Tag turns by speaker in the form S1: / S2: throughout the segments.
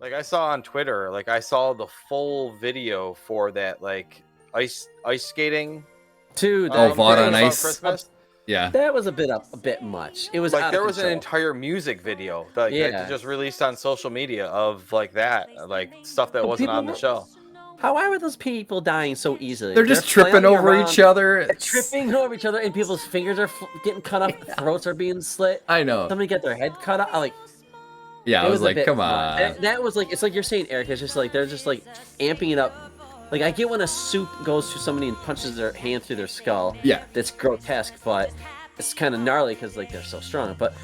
S1: Like I saw on Twitter, like I saw the full video for that like ice skating.
S2: Dude,
S3: Vaught on
S1: about
S3: Ice.
S1: Christmas.
S3: Yeah.
S2: That was a bit much. It was
S1: Like
S2: out
S1: there
S2: of
S1: was an
S2: control.
S1: entire music video that they just released on social media of like that, like stuff that wasn't on the show.
S2: Why were those people dying so easily?
S3: They're just tripping over each other.
S2: Tripping over each other, and people's fingers are getting cut off, throats are being slit.
S3: I know.
S2: Somebody got their head cut off. Like,
S3: yeah, I was like, come on.
S2: That was like, it's like you're saying, Eric. It's just like they're just like amping it up. Like I get when a soup goes to somebody and punches their hand through their skull.
S3: Yeah,
S2: that's grotesque, but it's kind of gnarly because like they're so strong. But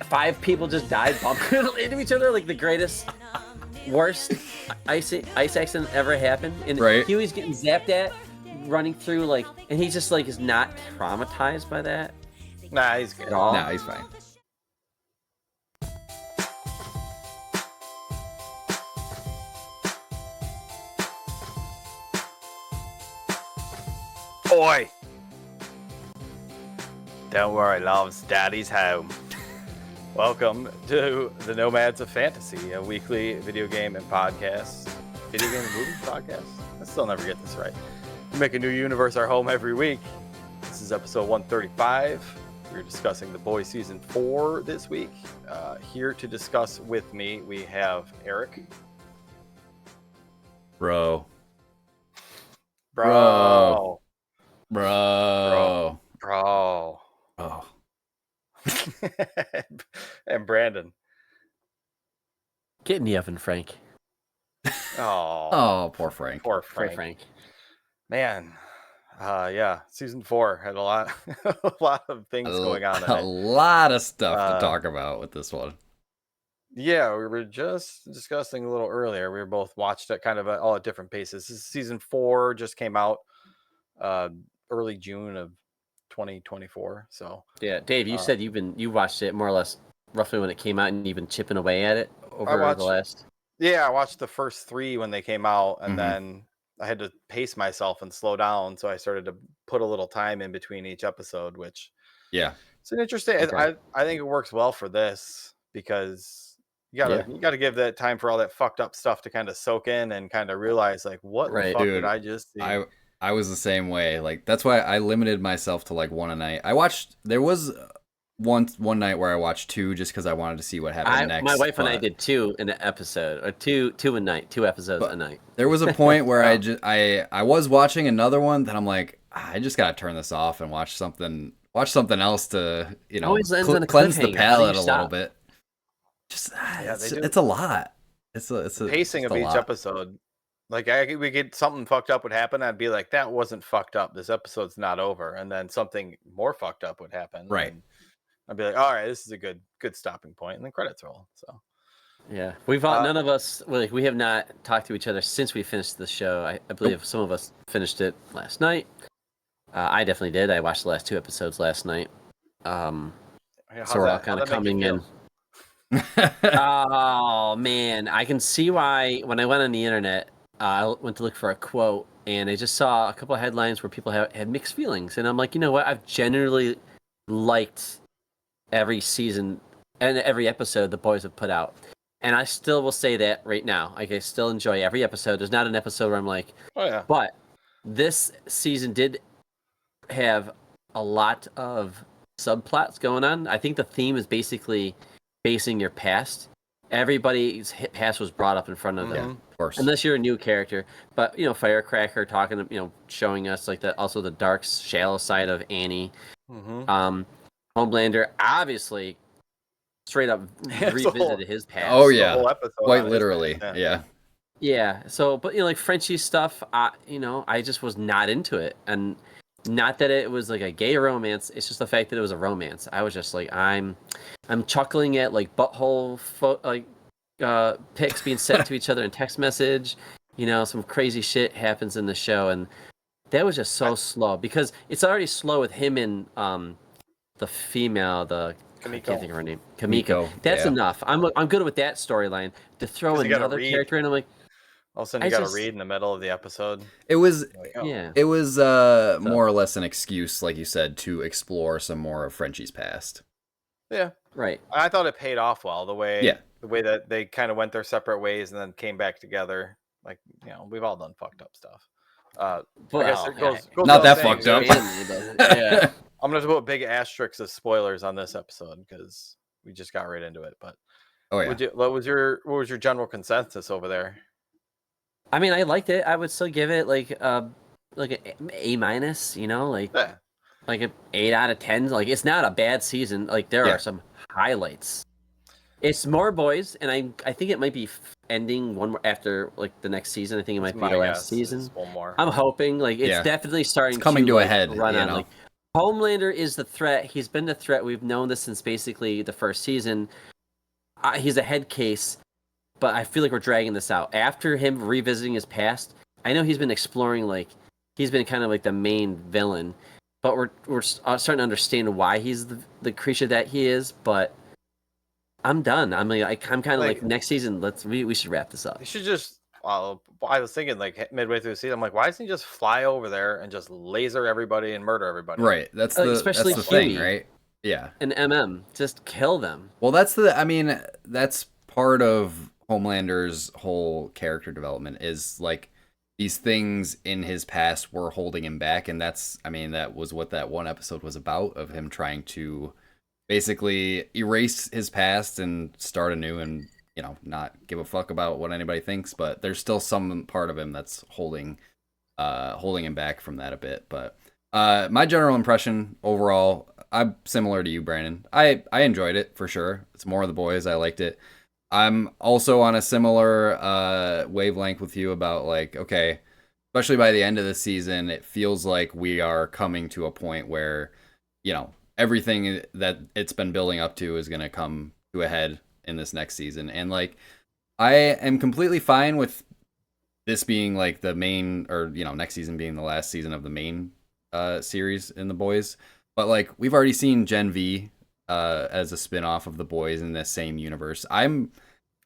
S2: 5 people just died bumping into each other, like the greatest, worst ice accident ever happened. And
S3: right.
S2: Huey's getting zapped at, running through like, and he just like is not traumatized by that.
S1: Nah, he's good.
S2: At all.
S3: Nah, he's fine.
S1: Oi! Don't worry, loves, Daddy's home. Welcome to the Nomads of Fantasy, a weekly video game and podcast. Video game and movie podcast? I still never get this right. We make a new universe our home every week. This is episode 135. We're discussing The Boys Season 4 this week. Here to discuss with me, we have Eric.
S3: Bro. Oh.
S1: And Brandon.
S2: Get in the oven, Frank.
S1: Oh,
S3: poor Frank.
S1: Poor Frank. Man, yeah, season 4 had a lot of things going on in it.
S3: A lot of stuff to talk about with this one.
S1: Yeah, we were just discussing a little earlier. We were both watched it kind of all at different paces. This season 4 just came out early June of 2024. So
S2: yeah, Dave, you said you watched it more or less roughly when it came out, and you've been chipping away at it over the last.
S1: Yeah, I watched the first 3 when they came out, and then I had to pace myself and slow down, so I started to put a little time in between each episode, which it's an interesting. Okay. I think it works well for this because you gotta give that time for all that fucked up stuff to kind of soak in and kind of realize like what the fuck did I just see?
S3: I was the same way. Like that's why I limited myself to like 1 a night. There was one night where I watched 2 just because I wanted to see what happened next.
S2: My wife and I did 2 in an episode, or two a night, 2 episodes a night.
S3: There was a point where I was watching another one that I'm like, I just gotta turn this off and watch something else to cleanse the palate a little bit. Just it's a lot. It's
S1: the pacing of each episode. Like we get something fucked up would happen, I'd be like, that wasn't fucked up. This episode's not over, and then something more fucked up would happen.
S3: Right.
S1: I'd be like, all right, this is a good stopping point, and then credits roll. So.
S2: Yeah, we've none of us we have not talked to each other since we finished the show. I believe some of us finished it last night. I definitely did. I watched the last 2 episodes last night. So we're all kind of coming in. Oh man, I can see why. When I went on the internet, I went to look for a quote, and I just saw a couple of headlines where people had mixed feelings, and I'm like, you know what? I've generally liked every season and every episode the boys have put out. And I still will say that right now. Like, I still enjoy every episode. There's not an episode where I'm like,
S1: oh yeah.
S2: But this season did have a lot of subplots going on. I think the theme is basically facing your past. Everybody's past was brought up in front of them.
S3: Of course.
S2: Unless you're a new character. But, Firecracker talking, showing us like also the dark, shallow side of Annie. Homelander obviously straight up revisited his past.
S3: Oh yeah, the whole episode, quite literally. Yeah.
S2: So, but like Frenchie stuff, I just was not into it, and not that it was like a gay romance. It's just the fact that it was a romance. I was just like, I'm chuckling at like butthole pics being sent to each other in text message. Some crazy shit happens in the show, and that was just so slow because it's already slow with him and the female, I can't think of her name. Kamiko. That's enough. I'm good with that storyline. To throw another character in, I'm like,
S1: all of a sudden you got to read in the middle of the episode.
S3: It was more or less an excuse, like you said, to explore some more of Frenchie's past.
S1: Yeah,
S2: right.
S1: I thought it paid off well the way the way that they kind of went their separate ways and then came back together. Like, we've all done fucked up stuff. I guess it goes
S3: not that fucked up.
S2: Yeah.
S1: I'm gonna put big asterisks of spoilers on this episode because we just got right into it. But what was your general consensus over there?
S2: I mean, I liked it. I would still give it like an A minus. Like an 8 out of 10. Like, it's not a bad season. Like, there are some highlights. It's more boys, and I think it might be ending one more after like the next season. I think it might be the last season.
S1: One more.
S2: I'm hoping it's definitely starting.
S3: It's coming to a
S2: like,
S3: head.
S2: Run on. Like, Homelander is the threat. He's been the threat. We've known this since basically the first season. He's a head case, but I feel like we're dragging this out after him revisiting his past. I know he's been exploring, like he's been kind of like the main villain, but we're starting to understand why he's the creature that he is. But I'm done. I'm kind of like next season. We should wrap this up.
S1: You should just. Well, I was thinking like midway through the season, I'm like, why doesn't he just fly over there and just laser everybody and murder everybody?
S3: Right. That's the thing, right? Yeah.
S2: And just kill them.
S3: Well, that's part of Homelander's whole character development is like these things in his past were holding him back, and that was what that one episode was about, of him trying to basically erase his past and start anew and not give a fuck about what anybody thinks, but there's still some part of him that's holding him back from that a bit. But my general impression overall, I'm similar to you, Brandon. I enjoyed it for sure. It's more of the boys. I liked it. I'm also on a similar wavelength with you about like, okay, especially by the end of the season, it feels like we are coming to a point where, everything that it's been building up to is going to come to a head in this next season. And like, I am completely fine with this being like the main, or next season being the last season of the main series in the boys. But like, we've already seen Gen V as a spin-off of the boys in this same universe. I'm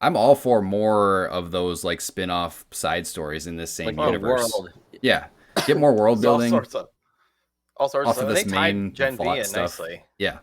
S3: all for more of those like spin-off side stories in this same universe.
S2: World.
S3: Yeah, get more world building.
S1: All sorts
S3: off of this main
S1: Gen V in
S3: stuff.
S1: Nicely.
S3: Yeah,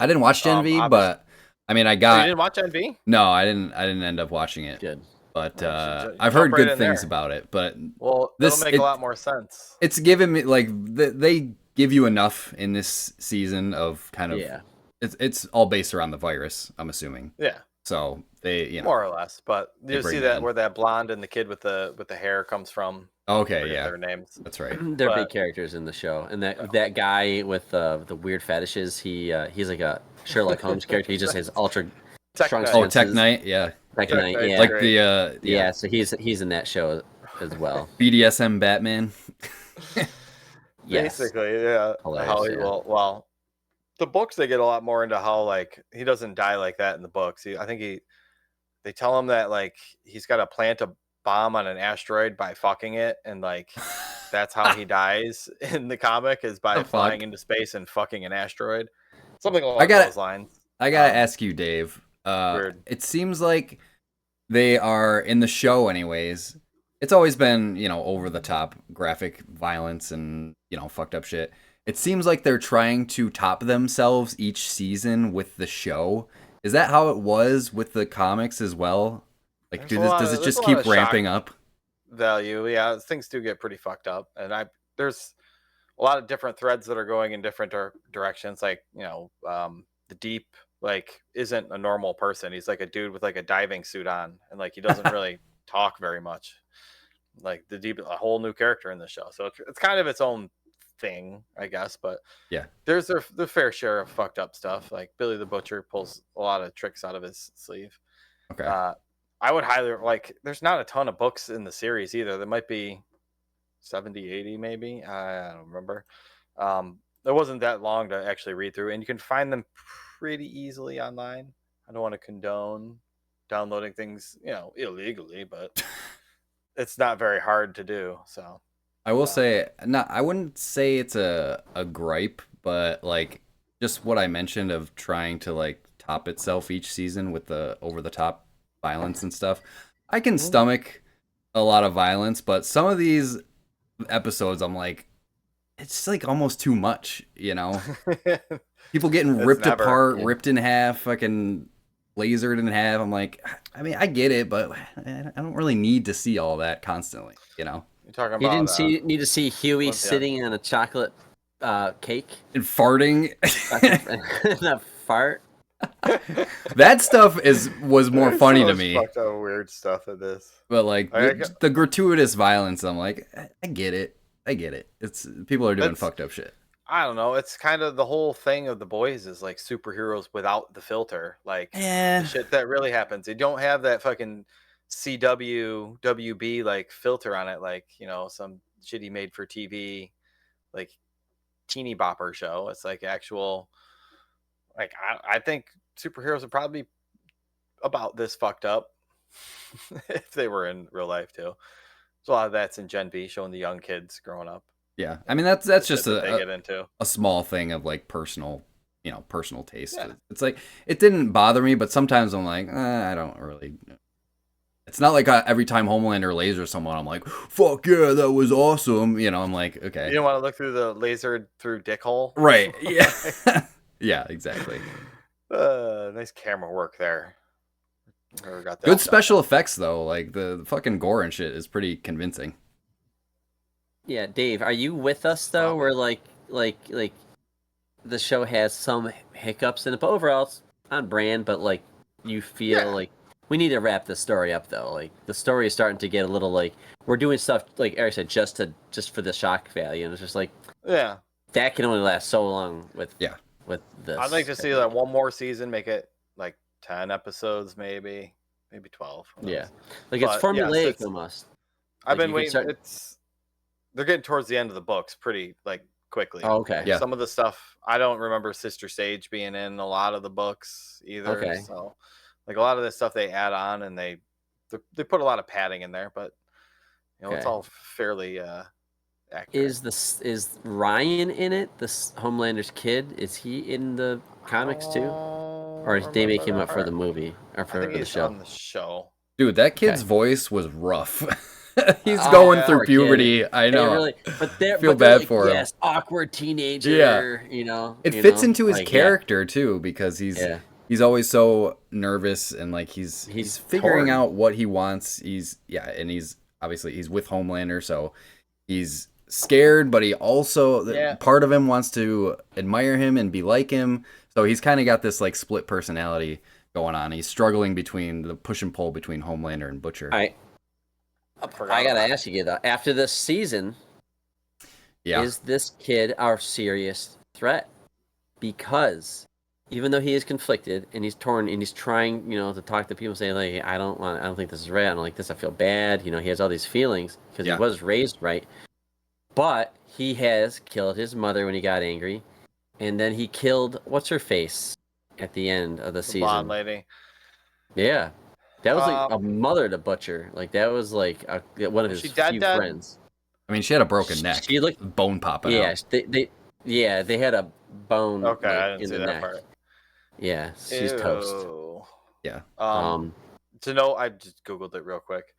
S3: I didn't watch Gen V, but I mean, I got.
S1: You didn't watch Gen V?
S3: No, I didn't end up watching it.
S2: Good.
S3: But I've heard good things about it. But
S1: that'll make a lot more sense.
S3: It's given me like they give you enough in this season of kind of.
S2: Yeah.
S3: It's all based around the virus, I'm assuming.
S1: Yeah.
S3: So they,
S1: more or less, but you see that where that blonde and the kid with the hair comes from.
S3: Okay, yeah.
S1: Their names.
S3: That's right.
S2: They're big characters in the show, and that guy with the weird fetishes, he's like a Sherlock Holmes character. He just has ultra strong senses.
S3: Oh, Tech Knight, yeah.
S2: Tech Knight, yeah.
S3: Like the
S2: yeah. So he's in that show as well.
S3: BDSM Batman.
S2: Yes.
S1: Basically, yeah.
S2: Hilarious,
S1: how he will. Well, the books they get a lot more into how like he doesn't die like that in the books. I think they tell him that like he's got to plant a bomb on an asteroid by fucking it, and like that's how he dies in the comic, is by flying into space and fucking an asteroid. Something along those lines.
S3: I gotta ask you, Dave. It seems like they are in the show, anyways. It's always been, over the top graphic violence and fucked up shit. It seems like they're trying to top themselves each season with the show. Is that how it was with the comics as well? Like, does it just keep ramping up?
S1: Value, yeah. Things do get pretty fucked up, and there's a lot of different threads that are going in different directions. Like, the Deep like isn't a normal person. He's like a dude with like a diving suit on, and like he doesn't really talk very much. Like the Deep, a whole new character in the show, so it's kind of its own thing, I guess. But
S3: yeah,
S1: there's the fair share of fucked up stuff. Like Billy the Butcher pulls a lot of tricks out of his sleeve.
S3: Okay.
S1: I would highly there's not a ton of books in the series either. There might be 70, 80 maybe. I don't remember. It wasn't that long to actually read through, and you can find them pretty easily online. I don't want to condone downloading things, illegally, but it's not very hard to do. So
S3: I will say, I wouldn't say it's a gripe, but like just what I mentioned of trying to like top itself each season with the over the top violence and stuff. I can stomach a lot of violence, but some of these episodes I'm like, it's like almost too much, People getting ripped apart, ripped in half, fucking lasered in half. I'm like, I mean, I get it, but I don't really need to see all that constantly, you know?
S1: You're talking about...
S2: You didn't need to see Huey sitting on a chocolate cake?
S3: And farting.
S2: That fart?
S3: That stuff was more funny to me.
S1: Fucked up weird stuff in this.
S3: But like the gratuitous violence, I'm like, I get it. It's people are doing fucked up shit.
S1: I don't know. It's kind of the whole thing of The Boys is like superheroes without the filter. Like the shit that really happens. They don't have that fucking CW, WB like filter on it. Like, you know, some shitty made for TV, like teeny bopper show. It's like actual, like, I think superheroes would probably be about this fucked up if they were in real life too. So a lot of that's in Gen V, showing the young kids growing up.
S3: Yeah, I mean that's just
S1: they get into
S3: a small thing of like personal taste. Yeah. It's like it didn't bother me, but sometimes I'm like, I don't really. It's not like every time Homelander lasers someone, I'm like, fuck yeah, that was awesome. You know, I'm like, okay.
S1: You don't want to look through the laser through dick hole,
S3: right? Yeah, yeah, exactly.
S1: Nice camera work there.
S3: Good special effects though, like the fucking gore and shit is pretty convincing.
S2: Yeah, Dave, are you with us though? Where like the show has some hiccups in it, but overall it's on brand. But like you feel like we need to wrap this story up though. Like the story is starting to get a little like we're doing stuff like Eric said just for the shock value, and it's just like that can only last so long with this.
S1: I'd like to see that one more season, make it like 10 episodes, maybe 12.
S2: Yeah, like it's formulaic almost.
S1: I've been waiting. They're getting towards the end of the books pretty like quickly.
S2: Oh, okay.
S3: Yeah.
S1: Some of the stuff I don't remember Sister Sage being in a lot of the books either.
S2: Okay.
S1: So like a lot of this stuff they add on and they put a lot of padding in there, but you know it's all fairly accurate.
S2: Is Ryan in it? This Homelander's kid? Is he in the comics too? Or did they make him up for the movie or for the show?
S1: On the show.
S3: Dude, that kid's voice was rough. He's going through puberty. Kid. I know.
S2: Really, but I
S3: feel bad for him.
S2: Yes, awkward teenager. You know,
S3: it fits into his character too because he's always so nervous and like he's figuring out what he wants. And he's obviously he's with Homelander, so he's scared, but he also part of him wants to admire him and be like him. So he's kind of got this like split personality going on. He's struggling between the push and pull between Homelander and Butcher.
S2: I gotta ask you though, after this season, is this kid our serious threat? Because even though he is conflicted and he's torn and he's trying, to talk to people, saying like, I don't think this is right. I don't like this. I feel bad. He has all these feelings because he was raised right, but he has killed his mother when he got angry, and then he killed what's her face at the end of the season.
S1: Blonde lady.
S2: Yeah. That was like a mother to Butcher. Like that was like one of his few friends.
S3: I mean, she had a broken neck. She looked bone popping out.
S2: They had a bone.
S1: Okay, I didn't see that
S2: neck.
S1: part.
S2: Yeah, she's toast.
S3: Yeah.
S1: To know, I just googled it real quick.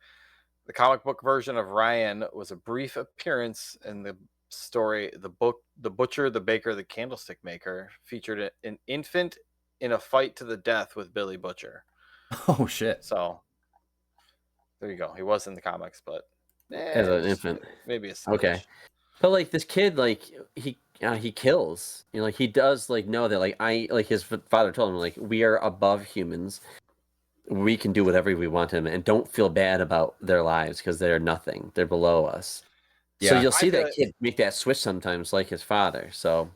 S1: The comic book version of Ryan was a brief appearance in the story. The book, The Butcher, the Baker, the Candlestick Maker, featured an infant in a fight to the death with Billy Butcher.
S3: Oh shit!
S1: So there you go. He was in the comics, but
S2: as an infant,
S1: maybe a smidge.
S2: Okay. But like this kid, like he kills. Like he does like know that like his father told him like we are above humans. We can do whatever we want him, and don't feel bad about their lives because they're nothing. They're below us. Yeah. So you'll see that kid make that switch sometimes, like his father. So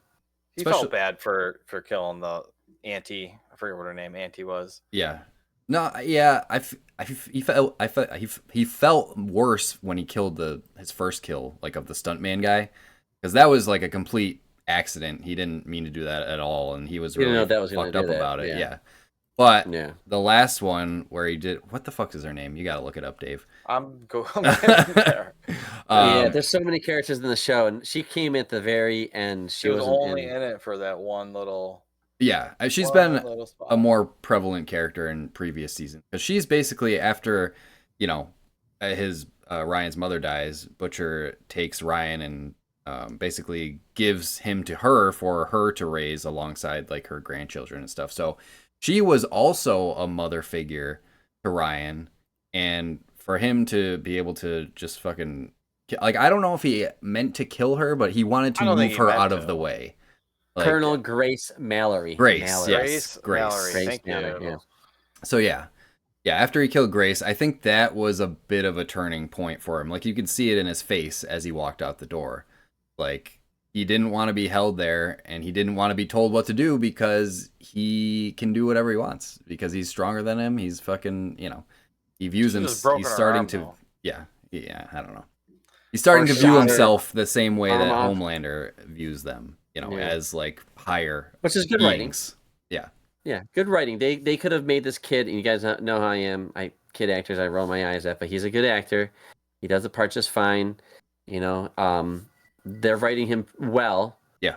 S1: he felt bad for killing the auntie. I forget what her name auntie was.
S3: Yeah. No, yeah, he felt worse when he killed his first kill, like of the stuntman guy, because that was like a complete accident. He didn't mean to do that at all, and he was really fucked up about it. Yeah, but the last one where he did, what the fuck is her name? You gotta look it up, Dave.
S1: I'm there.
S2: There's so many characters in the show, and she came at the very end. She
S1: was only in it for that one little.
S3: Yeah, she's been a more prevalent character in previous seasons because she's basically after, his Ryan's mother dies. Butcher takes Ryan and basically gives him to her for her to raise alongside like her grandchildren and stuff. So she was also a mother figure to Ryan, and for him to be able to just fucking like, I don't know if he meant to kill her, but he wanted to move her out of the way.
S2: Like, Colonel Grace Mallory.
S3: Grace, yes, Grace.
S1: Thank you.
S2: Yeah.
S3: So yeah, after he killed Grace, I think that was a bit of a turning point for him. Like, you could see it in his face as he walked out the door. Like, he didn't want to be held there, and he didn't want to be told what to do because he can do whatever he wants because he's stronger than him. He's fucking, he views him. He's starting to, yeah, I don't know. He's starting to view himself the same way that Homelander views them, as like higher,
S2: which is good
S3: beings.
S2: Writing. Yeah, good writing. They could have made this kid, and you guys know how I am. Kid actors, I roll my eyes at, but he's a good actor. He does the part just fine. They're writing him well.
S3: Yeah.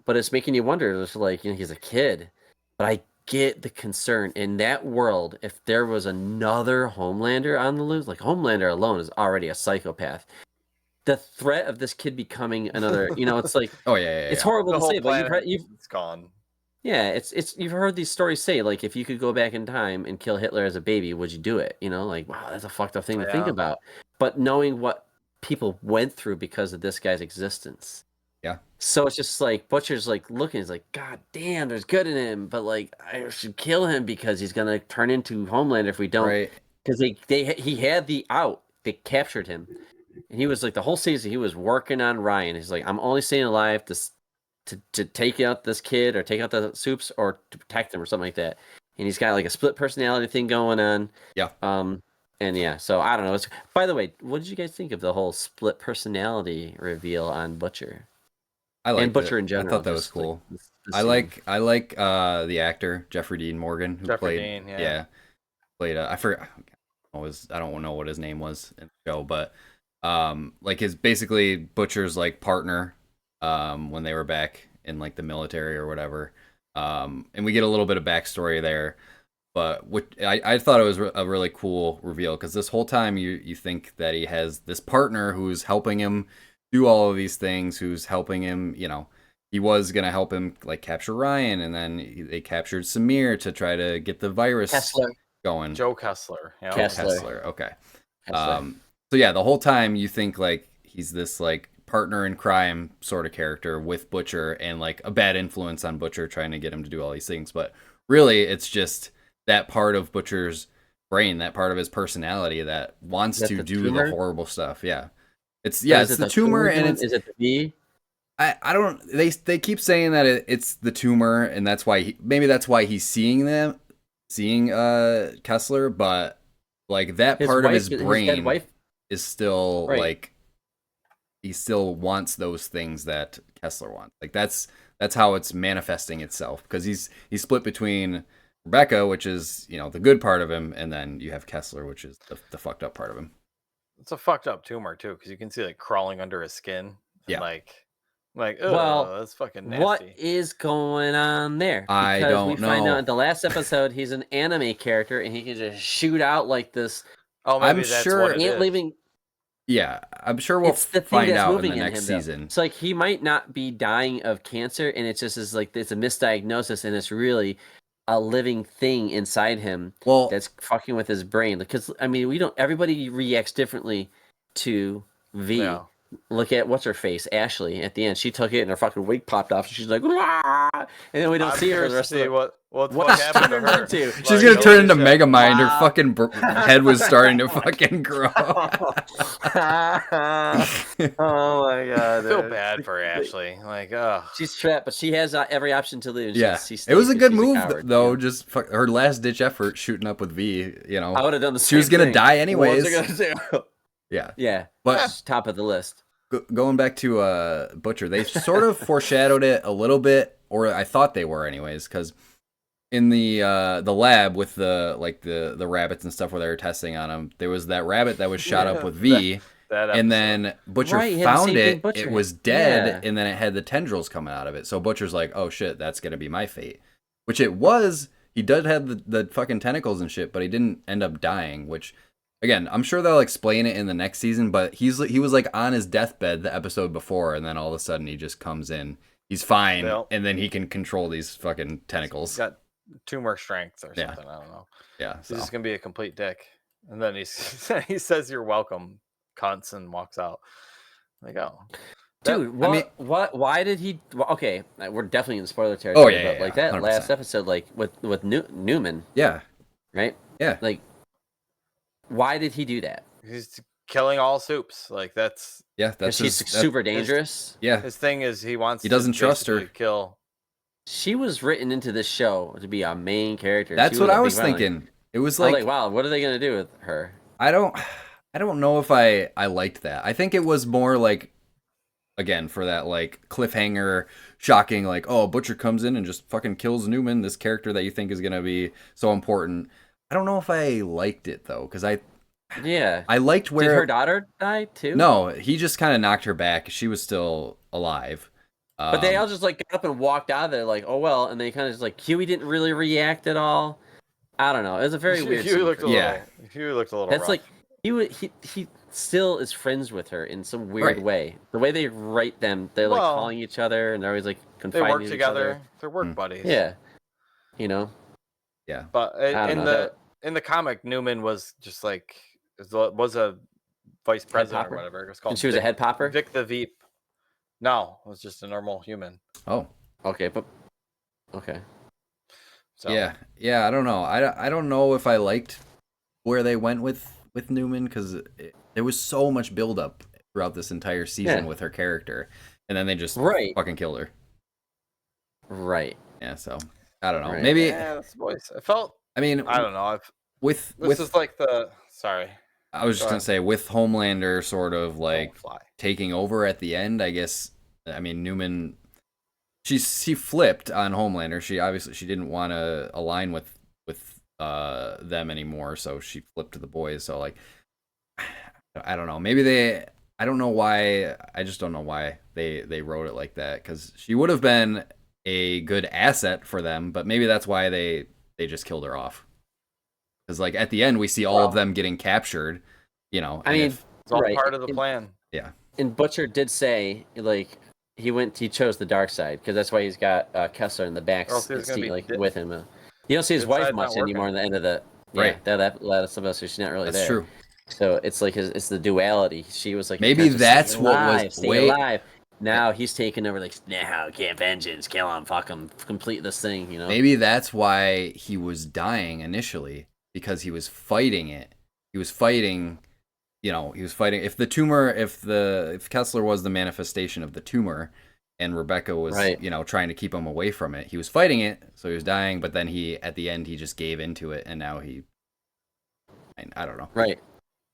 S2: But it's making you wonder. It's like, he's a kid, but I get the concern in that world. If there was another Homelander on the loose, like Homelander alone is already a psychopath. The threat of this kid becoming another, it's like,
S3: oh yeah,
S2: it's horrible to say, but
S1: it's gone.
S2: Yeah, it's you've heard these stories say, like, if you could go back in time and kill Hitler as a baby, would you do it? Like, wow, that's a fucked up thing to think about. But knowing what people went through because of this guy's existence.
S3: Yeah. So
S2: it's just like Butcher's like looking, he's like, God damn, there's good in him, but like I should kill him because he's gonna turn into Homelander if we don't.
S3: Right.
S2: Because he had the out. They captured him. And he was like, the whole season he was working on Ryan. He's like, I'm only staying alive to take out this kid or take out the soups or to protect him or something like that. And he's got like a split personality thing going on.
S3: Yeah.
S2: And yeah, so I don't know. By the way, what did you guys think of the whole split personality reveal on Butcher?
S3: I liked
S2: Butcher in general.
S3: I thought that was cool. I like the actor Jeffrey Dean Morgan who played. Played. I forgot. I don't know what his name was in the show, but like his basically Butcher's like partner when they were back in like the military or whatever. And we get a little bit of backstory there. But I thought it was a really cool reveal because this whole time you think that he has this partner who's helping him do all of these things, who's helping him, he was going to help him like capture Ryan, and then they captured Samir to try to get the virus going.
S1: Joe Kessler.
S3: Yeah. Kessler, okay. Kessler. So yeah, the whole time you think like he's this like partner in crime sort of character with Butcher and like a bad influence on Butcher trying to get him to do all these things, but really it's just that part of Butcher's brain, that part of his personality that wants to do the horrible stuff. Yeah. It's the tumor, and
S2: is it the V?
S3: I don't. They keep saying that it's the tumor, and that's why that's why he's seeing Kessler, but like that part of his brain is still like he still wants those things that Kessler wants. Like that's how it's manifesting itself because he's split between Rebecca, which is the good part of him, and then you have Kessler, which is the fucked up part of him.
S1: It's a fucked up tumor too, because you can see like crawling under his skin.
S3: Yeah.
S1: That's fucking nasty.
S2: What is going on there?
S3: I don't know. We find out
S2: in the last episode he's an anime character and he can just shoot out like this.
S1: Oh, maybe that's what it is.
S2: Leaving.
S3: Yeah, I'm sure we'll find out in the next season.
S2: It's like he might not be dying of cancer, and it's just it's a misdiagnosis, and it's really a living thing inside him that's fucking with his brain. Because everybody reacts differently to V. Yeah. Look at what's her face, Ashley. At the end, she took it and her fucking wig popped off. She's like, "Wah!" And then we don't see her the rest of
S1: what happened to her.
S3: She's gonna turn into Megamind. Her fucking head was starting to fucking grow.
S2: Oh my god!
S1: I feel bad for Ashley.
S2: She's trapped, but she has every option to lose.
S3: Yeah, it was a good move though. Just her last ditch effort shooting up with V.
S2: I would have done the same.
S3: She was gonna die anyways.
S2: What was I gonna do?
S3: Yeah,
S2: but top of the list.
S3: Going back to Butcher, they sort of foreshadowed it a little bit, or I thought they were anyways, because in the lab with the rabbits and stuff where they were testing on them, there was that rabbit that was shot up with V, and then Butcher found it. It was dead, and then it had the tendrils coming out of it. So Butcher's like, "Oh shit, that's gonna be my fate," which it was. He did have the fucking tentacles and shit, but he didn't end up dying, which. Again, I'm sure they'll explain it in the next season, but he was like on his deathbed the episode before, and then all of a sudden he just comes in. He's fine, and then he can control these fucking tentacles.
S1: Got tumor strength or something. I don't know.
S3: Yeah,
S1: he's just gonna be a complete dick. And then he says, "You're welcome," cunts, and walks out. Like, oh,
S2: dude, why did he? Okay, we're definitely in spoiler territory. But like that 100%. Last episode, like with Newman.
S3: Yeah.
S2: Right.
S3: Yeah.
S2: Like, why did he do that?
S1: He's killing all soups. Like that's
S2: she's super dangerous.
S1: His thing is he
S3: doesn't trust her.
S1: Kill.
S2: She was written into this show to be a main character.
S3: That's what I was thinking. It was like,
S2: wow, what are they gonna do with her?
S3: I don't know if I liked that. I think it was more like, again, for that like cliffhanger, shocking, like, oh, Butcher comes in and just fucking kills Newman, this character that you think is gonna be so important. I don't know if I liked it though, because I liked where
S2: did her daughter die too?
S3: No, he just kind of knocked her back. She was still alive.
S2: But they all just like got up and walked out of there, like, oh well, and they kind of just like Huey didn't really react at all. I don't know. It was a very weird.
S1: Huey looked a little.
S2: That's
S1: rough.
S2: like he still is friends with her in some weird way. The way they write them, they're like calling each other, and they're always like confiding.
S1: They work together. They're work buddies.
S2: Yeah, you know.
S3: Yeah,
S1: but in the comic, Newman was just like was a vice president or whatever. It was called.
S2: And she was a head popper.
S1: Vic the Veep. No, it was just a normal human.
S3: Oh,
S2: okay, but okay.
S3: So. Yeah. I don't know. I don't know if I liked where they went with Newman, because there was so much buildup throughout this entire season with her character, and then they just fucking killed her.
S2: Right.
S3: Yeah. So I don't know. Maybe.
S1: Yeah, that's the voice. I felt.
S3: I mean,
S1: I don't know.
S3: This
S1: is like the. Sorry.
S3: I was just gonna say, with Homelander sort of like taking over at the end, I guess. I mean, Newman, she flipped on Homelander. She didn't want to align with them anymore, so she flipped to the boys. So like, I don't know. Maybe I don't know why. I just don't know why they wrote it like that, because she would have been a good asset for them, but maybe that's why they just killed her off. Because like at the end we see all of them getting captured, you know.
S1: I mean, it's all part of the plan.
S3: Yeah.
S2: And Butcher did say like he chose the dark side, because that's why he's got Kessler in the back seat, with him. You don't see his wife much anymore in the end of the that last semester. She's not really there.
S3: That's true.
S2: So it's like it's the duality. She was like,
S3: maybe that's what was
S2: stay alive. Now he's taking over, like, now can't vengeance, kill him, fuck him, complete this thing, you know.
S3: Maybe that's why he was dying initially, because he was fighting it. He was fighting, if the tumor, if Kessler was the manifestation of the tumor, and Rebecca was, trying to keep him away from it, he was fighting it, so he was dying, but then at the end, he just gave into it, and now I don't know.
S2: Right.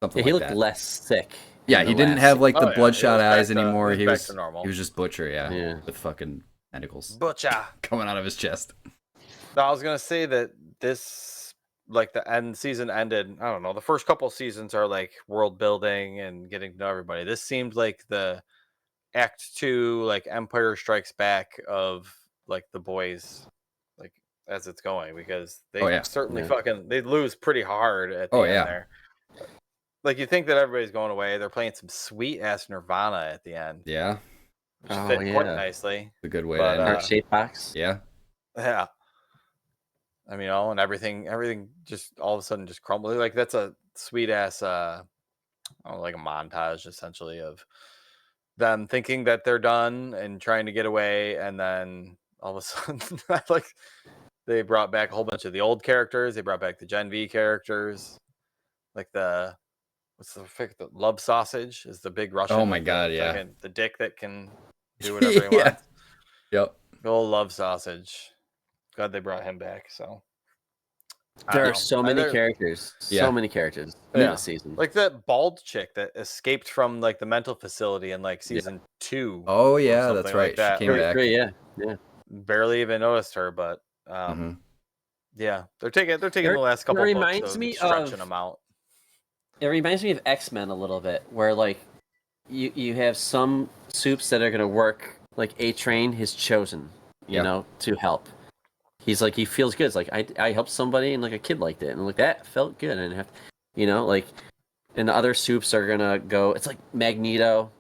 S3: Something
S2: he
S3: like
S2: looked
S3: that.
S2: less sick.
S3: Yeah, he didn't have like the bloodshot eyes anymore.
S1: He was
S3: just Butcher, with fucking tentacles.
S1: Butcher
S3: coming out of his chest.
S1: No, I was gonna say that this, like, the season ended. I don't know. The first couple seasons are like world building and getting to know everybody. This seemed like the Act 2, like Empire Strikes Back of like the boys, like as it's going, because they certainly they lose pretty hard at the end there. Like, you think that everybody's going away. They're playing some sweet ass Nirvana at the end.
S3: Yeah.
S1: Which fit quite nicely.
S3: It's a good way to end.
S2: Heart-shaped box.
S3: Yeah.
S1: Yeah. I mean, and everything just all of a sudden just crumbled. Like, that's a sweet ass, like a montage essentially of them thinking that they're done and trying to get away, and then all of a sudden, like, they brought back a whole bunch of the old characters. They brought back the Gen V characters, like the love sausage is the big Russian.
S3: Oh my god, yeah.
S1: The dick that can do whatever he wants.
S3: Yep.
S1: The old love sausage. Glad they brought him back. So
S2: there are so many characters. So many characters in this season.
S1: Like that bald chick that escaped from like the mental facility in like season 2.
S3: Oh yeah, that's right.
S1: Like that.
S3: She came back.
S2: Yeah.
S1: Barely even noticed her, but yeah, they're taking the last couple of books of stretching them out.
S2: It reminds me of X-Men a little bit, where like you have some soups that are gonna work. Like A-Train has chosen, you know, to help. He's like, he feels good. It's like I helped somebody, and like a kid liked it, and like that felt good. And and the other soups are gonna go. It's like Magneto,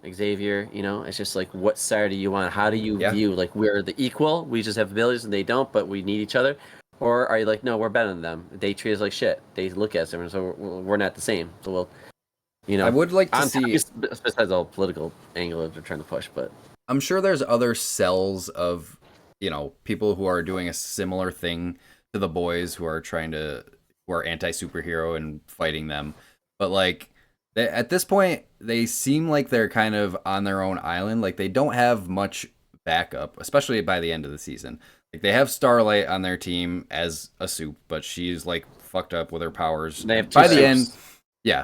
S2: Xavier. It's just like, what side do you want? How do you view? Like, we're the equal. We just have abilities, and they don't, but we need each other. Or are you like, no, we're better than them. They treat us like shit. They look at us and so we're not the same. So we'll,
S3: I would like to see,
S2: besides the whole political angle that they're trying to push, but
S3: I'm sure there's other cells of, people who are doing a similar thing to the boys who are anti-superhero and fighting them. But like, at this point, they seem like they're kind of on their own island. Like they don't have much backup, especially by the end of the season. Like they have Starlight on their team as a soup, but she's like fucked up with her powers.
S2: They have
S3: by the end,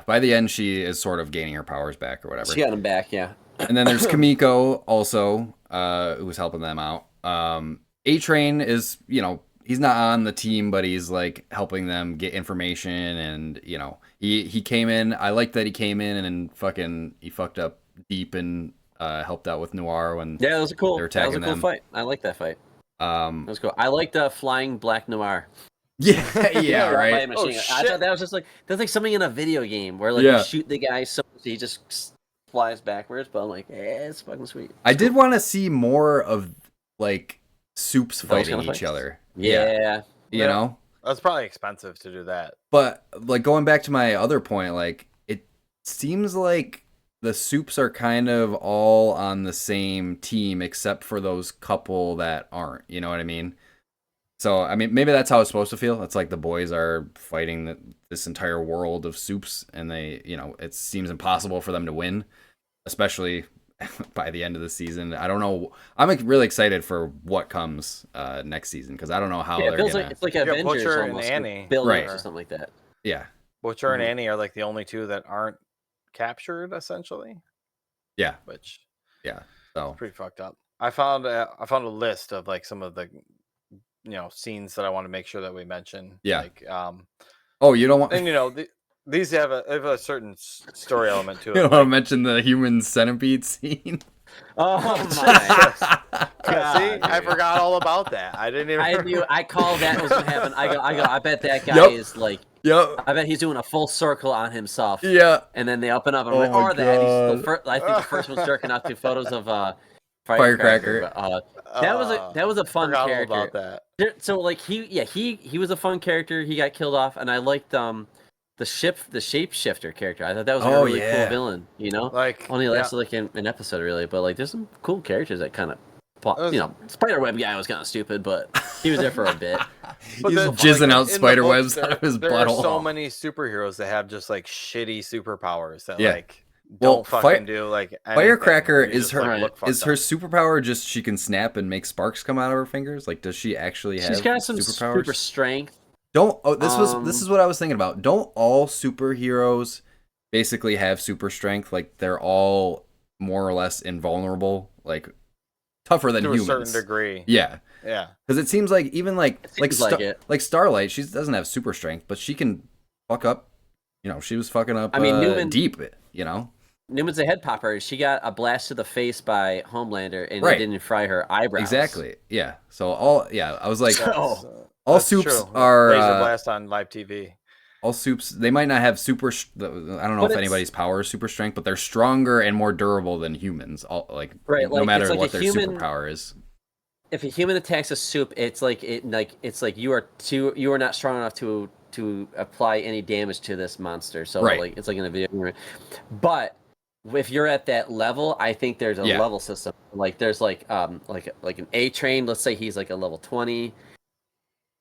S3: by the end, she is sort of gaining her powers back or whatever.
S2: She got them back, yeah.
S3: And then there's Kimiko also, who's helping them out. A-Train is, he's not on the team, but he's like helping them get information, and he came in. I like that he came in and he fucked up deep and helped out with Noir when
S2: that was
S3: they were attacking them.
S2: Fight. I like that fight. That was cool. I liked flying Black Noir.
S3: Yeah, right.
S2: Oh, I thought that was just that's like something in a video game where you shoot the guy so he just flies backwards, but I'm like, it's fucking sweet.
S3: I did want to see more of like soups fighting each other.
S2: Yeah.
S3: You know?
S1: That's probably expensive to do that.
S3: But like going back to my other point, like it seems like the soups are kind of all on the same team except for those couple that aren't, you know what I mean? So, I mean, maybe that's how it's supposed to feel. It's like the boys are fighting this entire world of soups, and they, it seems impossible for them to win, especially by the end of the season. I don't know. I'm really excited for what comes next season, because I don't know how they're going to...
S2: It's like Avengers
S1: Butcher
S2: almost,
S1: and Annie.
S2: Right. Or something like that.
S3: Yeah.
S1: Butcher and Annie are like the only two that aren't captured, essentially.
S3: Yeah.
S1: Which...
S3: Yeah. So...
S1: pretty fucked up. I found a list of like some of the... scenes that I want to make sure that we mention.
S3: Yeah.
S1: Like,
S3: you don't want...
S1: And, these have a certain story element to it.
S3: You don't want to mention the human centipede scene?
S2: Oh, my.
S1: See? I forgot all about that. I didn't even...
S2: I called that was going to happen. I bet that guy is like...
S3: Yep.
S2: I bet he's doing a full circle on himself.
S3: Yeah.
S2: And then they open up and I think the first one's jerking out to photos of... Firecracker. That was a fun character.
S1: All about that.
S2: So like he was a fun character. He got killed off, and I liked the shapeshifter character. I thought that was a really cool villain.
S1: Like
S2: only lasted like an episode really, but like there's some cool characters that kind of. Spiderweb guy was kind of stupid, but he was there for a bit.
S3: He's jizzing out spiderwebs out of his butthole.
S1: There are so many superheroes that have just like shitty superpowers that like. Don't fucking do like anything.
S3: Firecracker is her superpower. Just she can snap and make sparks come out of her fingers. Like, does she actually have?
S2: She's got some
S3: superpowers?
S2: super strength.
S3: This is what I was thinking about. Don't all superheroes basically have super strength? Like they're all more or less invulnerable, like tougher than humans
S1: to a certain degree.
S3: Yeah. Because it seems like even like Starlight, she doesn't have super strength, but she can fuck up. She was fucking up.
S2: Newman,
S3: deep.
S2: Newman's a head popper. She got a blast to the face by Homelander, and it didn't fry her eyebrows.
S3: Exactly. Yeah. So I was like, all soups are
S1: laser blast on live TV.
S3: All soups. They might not have super. I don't know if anybody's power is super strength, but they're stronger and more durable than humans. No matter what their superpower is.
S2: If a human attacks a soup, it's like you are not strong enough to apply any damage to this monster. So it's like in a video game. But if you're at that level, I think there's a level system. Like there's like an A-Train. Let's say he's like a level 20,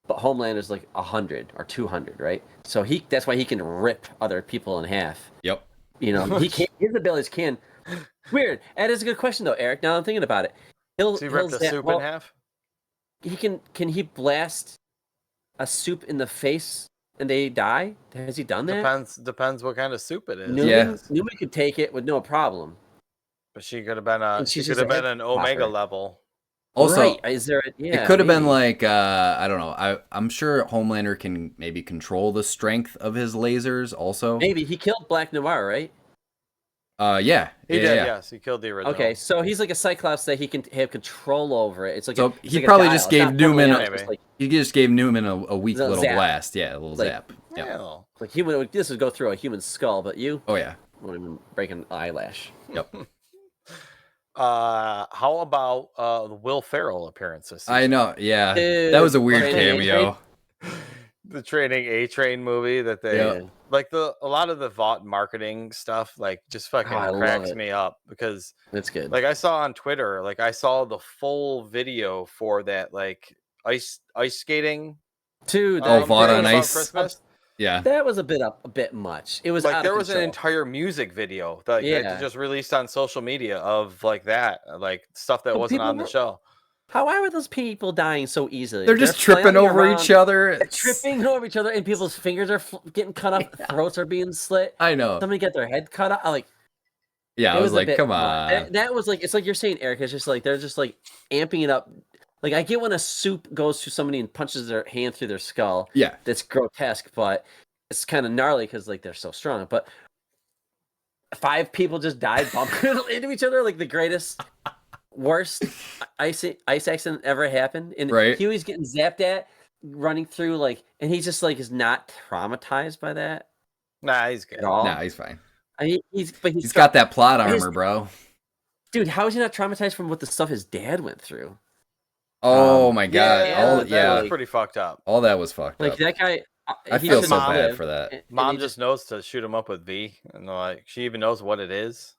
S2: but Homelander's like 100 or 200, right? So that's why he can rip other people in half.
S3: Yep.
S2: He can. His abilities can. Weird. That is a good question though, Eric. Now I'm thinking about it.
S1: He'll rip the soup in half.
S2: He can. Can he blast a soup in the face and they die? Has he done that?
S1: Depends what kind of soup it is.
S2: Newman could take it with no problem.
S1: But she could have been an Omega level.
S3: Also,
S2: is there?
S3: It could have been like I don't know. I'm sure Homelander can maybe control the strength of his lasers. Also,
S2: maybe he killed Black Noir, right?
S3: Yeah,
S1: he did. Yes, he killed the original.
S2: Okay, so he's like a Cyclops that he can have control over it. It's like
S3: he probably just gave Newman. He just gave Newman a weak little blast. Yeah, a little zap.
S1: Yeah.
S2: Like this would go through a human skull, but you.
S3: Oh yeah.
S2: Wouldn't even break an eyelash.
S3: Yep.
S1: How about the Will Ferrell appearances?
S3: I know. Yeah, that was a weird cameo.
S1: the Training A Train movie that they like a lot of the Vought marketing stuff like just fucking cracks me up because
S2: it's good.
S1: Like I saw on Twitter, like I saw the full video for that like ice skating.
S2: Dude,
S3: Vought on Ice.
S1: Christmas.
S3: Yeah,
S2: that was a bit much. It was
S1: like there
S2: was
S1: an entire music video that they just released on social media of like that, like stuff that wasn't on the show.
S2: Why were those people dying so easily?
S3: They're just tripping over each other.
S2: Tripping over each other, and people's fingers are getting cut off, throats are being slit.
S3: I know.
S2: Somebody get their head cut off.
S3: Yeah, I was like, come on.
S2: That was like, it's like you're saying, Eric. It's just like they're just like amping it up. Like I get when a soup goes to somebody and punches their hand through their skull.
S3: Yeah,
S2: that's grotesque, but it's kind of gnarly because like they're so strong. But 5 people just died bumping into each other, like the greatest. Worst ice accident ever happened, and Huey's getting zapped at, running through and he's just is not traumatized by that.
S1: Nah, he's good.
S3: Nah, he's fine.
S2: He's
S3: got that plot armor, bro.
S2: Dude, how is he not traumatized from what the stuff his dad went through?
S3: Oh my god!
S1: That was pretty fucked up.
S3: All that was fucked up.
S2: That guy.
S3: I feel so bad for that.
S1: Mom just knows to shoot him up with V, and she even knows what it is.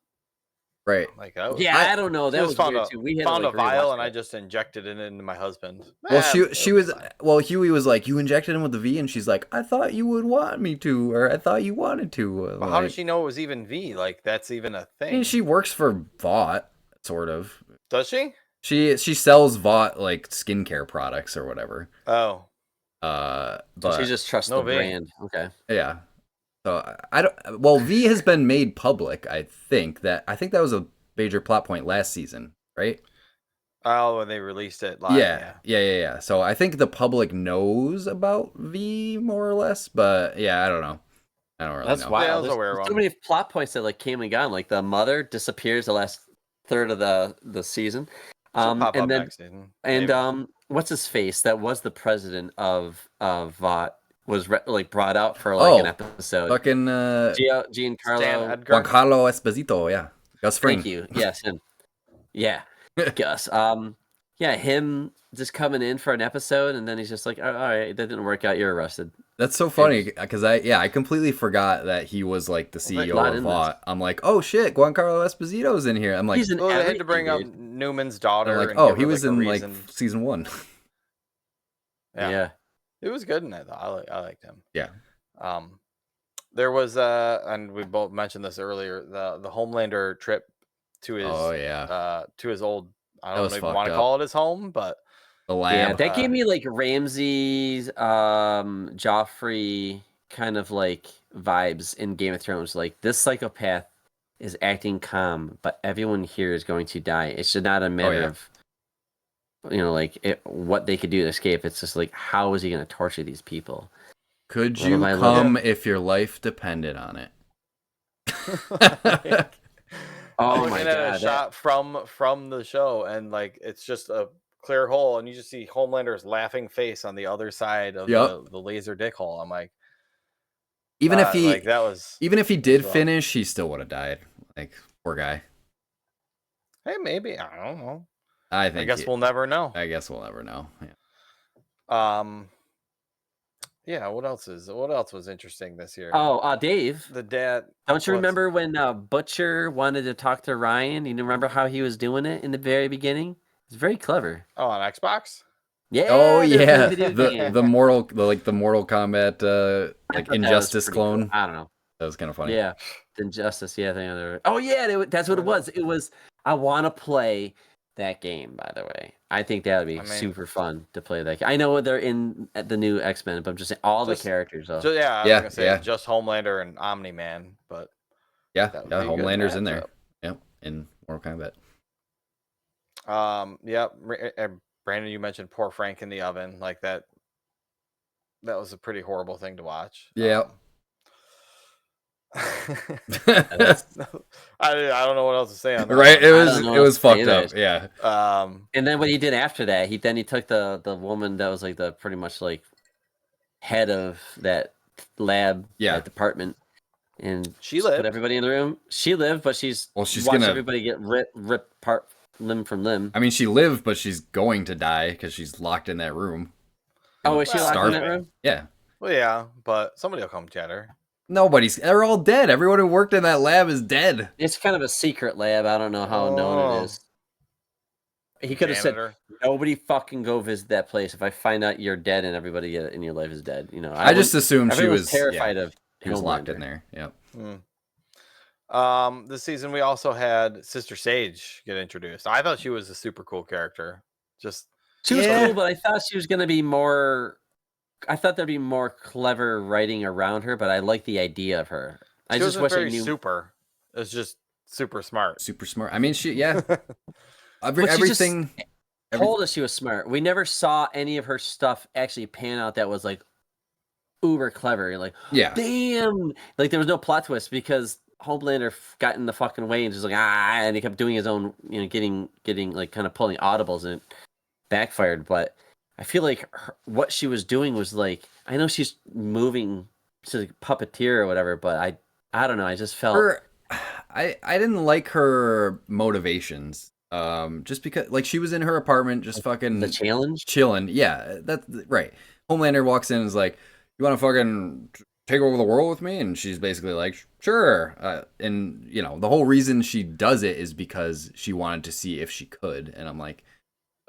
S3: Right.
S1: Like that was,
S2: I don't know. That was weird too. We
S1: found a vial and I just injected it into my husband.
S3: Well, she was. Well, Huey was like, "You injected him with the V," and she's like, "I thought you would want me to, or I thought you wanted to."
S1: Well, how did she know it was even V? Like that's even a thing.
S3: I mean, she works for Vought, sort of.
S1: Does she?
S3: She sells Vought skincare products or whatever.
S1: Oh.
S2: But she just trusts the brand. Okay.
S3: Yeah. So I don't. Well, V has been made public. I think that was a major plot point last season, right?
S1: Oh, when they released it live.
S3: Yeah. So I think the public knows about V more or less, but yeah, I don't know. I don't really know.
S2: That's wild. There's so many plot points that came and gone. Like the mother disappears the last third of the season. And then next season, and what's his face? That was the president of Vought. Was brought out for an episode.
S3: Fucking
S2: Giancarlo
S3: Esposito, yeah. Gus Fring.
S2: Thank you. Yes, him. Yeah, Gus. Him just coming in for an episode, and then he's just like, "All right, that didn't work out. You're arrested."
S3: That's so funny because I completely forgot that he was the CEO of Vought. I'm like, oh shit, Giancarlo Esposito's in here. I'm like,
S1: they had to bring up Newman's daughter.
S3: I'm like, he was in season 1.
S1: Yeah. It was good in it though. I liked him.
S3: Yeah.
S1: There was and we both mentioned this earlier, the Homelander trip to his to his old, I don't even want to call it his home, but
S3: the lab.
S2: Yeah, that gave me Ramsay's Joffrey kind of vibes in Game of Thrones. Like this psychopath is acting calm, but everyone here is going to die. It's just not a matter of what they could do to escape. It's just how is he going to torture these people?
S3: Could you come if your life depended on it?
S1: Oh my god! A shot from the show, and it's just a clear hole, and you just see Homelander's laughing face on the other side of the laser dick hole. I'm like,
S3: even if he did finish, he still would have died. Poor guy.
S1: Hey, maybe, I don't know.
S3: I
S1: guess we'll never know.
S3: I guess we'll never know.
S1: Yeah. What else was interesting this year?
S2: Oh, Dave,
S1: the dad.
S2: Don't you remember when Butcher wanted to talk to Ryan? You remember how he was doing it in the very beginning? It's very clever.
S1: Oh, on Xbox.
S2: Yeah.
S3: Oh yeah. The Mortal Kombat Injustice clone.
S2: I don't know.
S3: That was kind of funny.
S2: Yeah. Injustice. Yeah. Oh yeah. That's what it was. It was. I want to play that game, by the way. I think that would be super fun to play that game. I know they're in the new X-Men, but I'm just saying the characters.
S1: I was gonna say just Homelander and Omni-Man, but
S3: Homelander's in there. Yep, in Mortal
S1: Kombat. Brandon, you mentioned Poor Frank in the Oven, like that. That was a pretty horrible thing to watch.
S3: Yeah.
S1: I don't know what else to say on that.
S3: Right, it was fucked up. Yeah.
S2: And then what he did after that, he took the woman that was the pretty much head of that lab, that department, and
S1: she lived.
S2: Put everybody in the room. She lived, but she's watched everybody get ripped part limb from limb.
S3: I mean, she lived, but she's going to die because she's locked in that room.
S2: Oh, is she locked in that room?
S3: Yeah.
S1: Well, yeah, but somebody will come get her.
S3: They're all dead. Everyone who worked in that lab is dead.
S2: It's kind of a secret lab. I don't know how known it is. He could have said, "Nobody fucking go visit that place. If I find out you're dead and everybody in your life is dead, you know."
S3: I just assumed she was
S2: terrified of.
S3: He was locked in there. Yep.
S1: This season we also had Sister Sage get introduced. I thought she was a super cool character. She was
S2: cool, but I thought she was going to be more. I thought there'd be more clever writing around her, but I like the idea of her. I just wish I knew.
S1: Super. It was just super smart.
S3: Super smart. I mean, everything
S2: told us she was smart. We never saw any of her stuff actually pan out that was like uber clever. Like, damn, like there was no plot twist because Homelander got in the fucking way and just like and he kept doing his own, you know, getting like kind of pulling audibles and it backfired. But I feel like what she was doing was like, I know she's moving to puppeteer or whatever, but I don't know. I just felt
S3: I didn't like her motivations. Just because like she was in her apartment just fucking
S2: the challenge
S3: chilling. Yeah, that's right. Homelander walks in and is like, "You want to fucking take over the world with me?" And she's basically like, "Sure." And you know, the whole reason she does it is because she wanted to see if she could. And I'm like,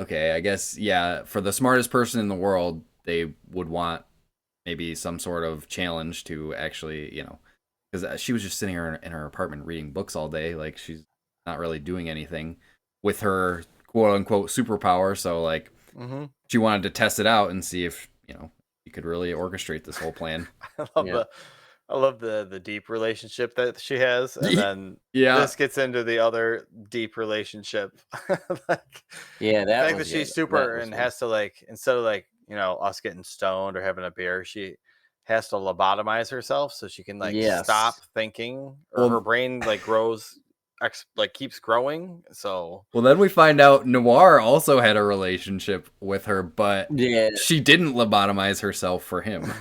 S3: okay, I guess, yeah, for the smartest person in the world, they would want maybe some sort of challenge to actually, you know, because she was just sitting in her apartment reading books all day. Like, she's not really doing anything with her quote unquote superpower. So, like, she wanted to test it out and see if, you know, you could really orchestrate this whole plan.
S1: I love the deep relationship that she has, and then this gets into the other deep relationship.
S2: That
S1: fact that she's super and has to, like, instead of like, you know, us getting stoned or having a beer, she has to lobotomize herself so she can like stop thinking, or her brain like grows. Like keeps growing. So
S3: then we find out Noir also had a relationship with her, but she didn't lobotomize herself for him.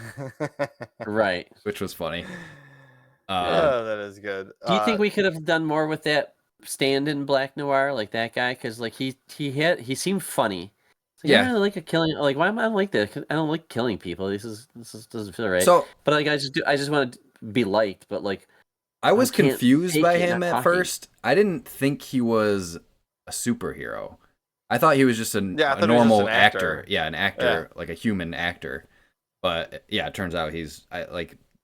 S2: Right,
S3: which was funny.
S1: That is good.
S2: Do you think we could have done more with that stand-in Black Noir, like that guy? Because like he seemed funny. Like, I really like a killing. Like, why am I like that? I don't like killing people. This doesn't feel right. So, but like I just want to be liked. But like,
S3: I was confused by him at first. I didn't think he was a superhero. I thought he was just a normal actor. Yeah, an actor, like a human actor. But yeah, it turns out he's I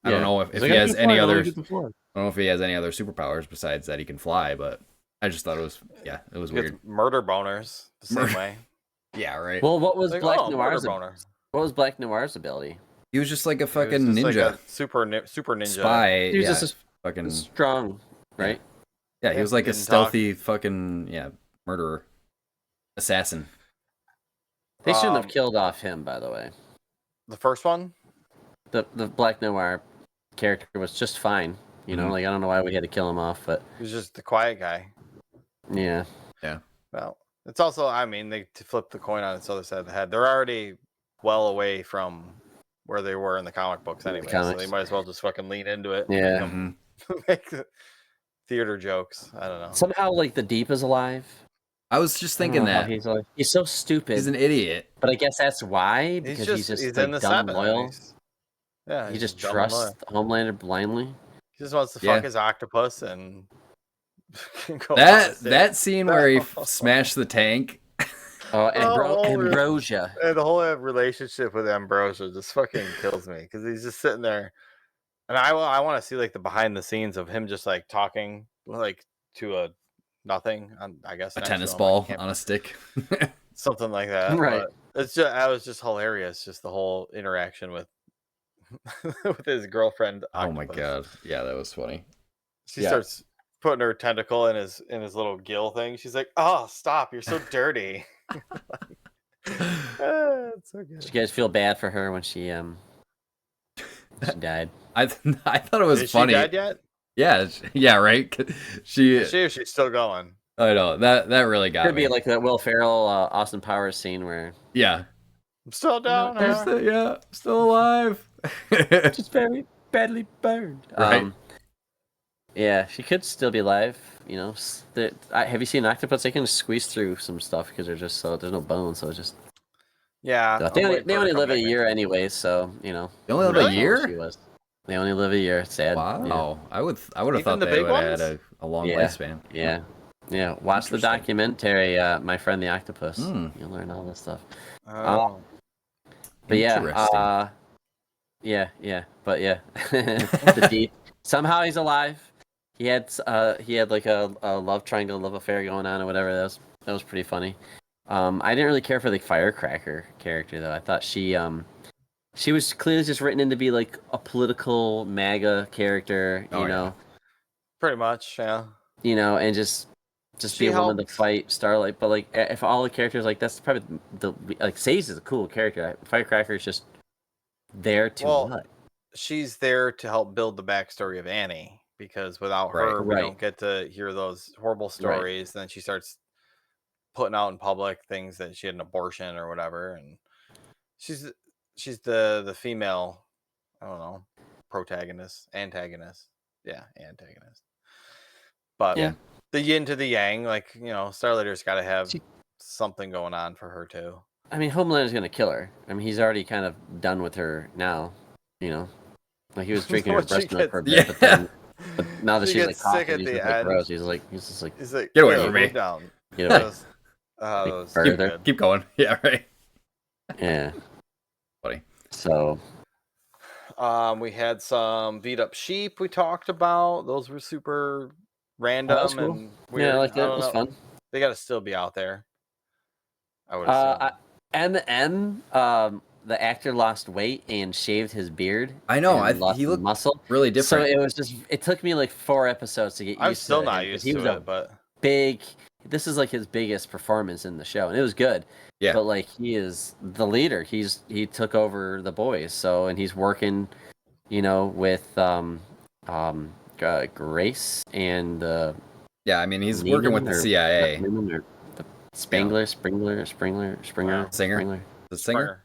S3: don't know if he has any other. I don't know if he has any other superpowers besides that he can fly. But I just thought it was weird.
S1: Murder boners the same way.
S3: Yeah, right.
S2: Well, what was Black Noir's? What was Black Noir's ability?
S3: He was just like a fucking ninja, like a
S1: super ninja
S3: spy.
S2: He was just
S3: fucking
S2: strong, right?
S3: Yeah, he was like a stealthy fucking murderer, assassin.
S2: They shouldn't have killed off him, by the way.
S1: The first one,
S2: the Black Noir character was just fine. You know, like I don't know why we had to kill him off, but
S1: he was just the quiet guy.
S2: Yeah.
S1: Well, it's also, I mean, they flip the coin on its other side of the head. They're already well away from where they were in the comic books anyway, so they might as well just fucking lean into it.
S2: Yeah.
S1: Make theater jokes. I don't know.
S2: Somehow, like, the Deep is alive.
S3: I was just thinking that.
S2: He's so stupid.
S3: He's an idiot.
S2: But I guess that's why, because he's just like,
S1: in the
S2: dumb loyal.
S1: He
S2: just trusts Homelander blindly.
S1: He just wants to fuck his octopus and
S3: go that scene where he smashed the tank.
S2: Ambrosia.
S1: The whole relationship with Ambrosia just fucking kills me because he's just sitting there, and I want to see like the behind the scenes of him just like talking like to a nothing. I guess
S3: a tennis ball on a stick,
S1: something like that.
S2: Right.
S1: But that was just hilarious. Just the whole interaction with with his girlfriend. Octopus.
S3: Oh my god! Yeah, that was funny.
S1: She starts putting her tentacle in his little gill thing. She's like, "Oh, stop! You're so dirty." It's so good.
S2: Did you guys feel bad for her when she died?
S3: I thought it was funny.
S1: She died yet?
S3: Yeah, right. She's
S1: still going.
S3: I know that really got me.
S2: Could be like that Will Ferrell, Austin Powers scene where
S1: I'm still down.
S3: Still alive.
S2: Just very badly burned.
S3: Right.
S2: Yeah, she could still be alive. You know, have you seen octopus? They can squeeze through some stuff because they're just there's no bone, so it's just.
S1: Yeah.
S2: So they only live a year anyway, so you know.
S3: They only live a year.
S2: She was. They only live a year. Sad.
S3: Wow.
S2: Yeah.
S3: I would have thought they would have had a long lifespan.
S2: Yeah. Watch the documentary. My Friend the Octopus. You'll learn all this stuff.
S1: Oh.
S2: But yeah. But yeah. The deep. Somehow he's alive. He had like a love triangle, love affair going on or whatever. That was pretty funny. I didn't really care for the Firecracker character though. I thought she was clearly just written in to be like a political MAGA character, you know.
S1: Pretty much, yeah.
S2: You know, and just be a woman to fight Starlight. But like, if all the characters like that's probably like Sage is a cool character. Firecracker is just there to what?
S1: She's there to help build the backstory of Annie because without her, we don't get to hear those horrible stories. And then she starts putting out in public things that she had an abortion or whatever, and she's the female, I don't know, antagonist. Yeah, antagonist. But the yin to the yang, like, you know, Starlighter's got to have something going on for her too.
S2: I mean, Homelander's gonna kill her. I mean, he's already kind of done with her now. You know, like he was drinking her breast milk for a bit, but now that she's like coughing, he's just like gross. He's just like
S3: get away from me.
S1: Down.
S2: Get away.
S3: Keep going. Yeah, right.
S2: Yeah.
S3: Funny.
S2: So,
S1: we had some beat up sheep we talked about. Those were super random
S2: cool.
S1: and weird.
S2: Yeah, I like that. It was fun.
S1: They got to still be out there. I would assume.
S2: The actor lost weight and shaved his beard.
S3: I know.
S2: He looked muscle
S3: really different.
S2: So it took me like 4 episodes to get used to it.
S1: I'm still not used to it, but
S2: big. This is like his biggest performance in the show, and it was good.
S3: Yeah.
S2: But like he is the leader. He took over the boys. So and he's working, you know, with Grace and
S3: yeah. I mean, he's working with the CIA.
S2: Springer.
S3: The singer.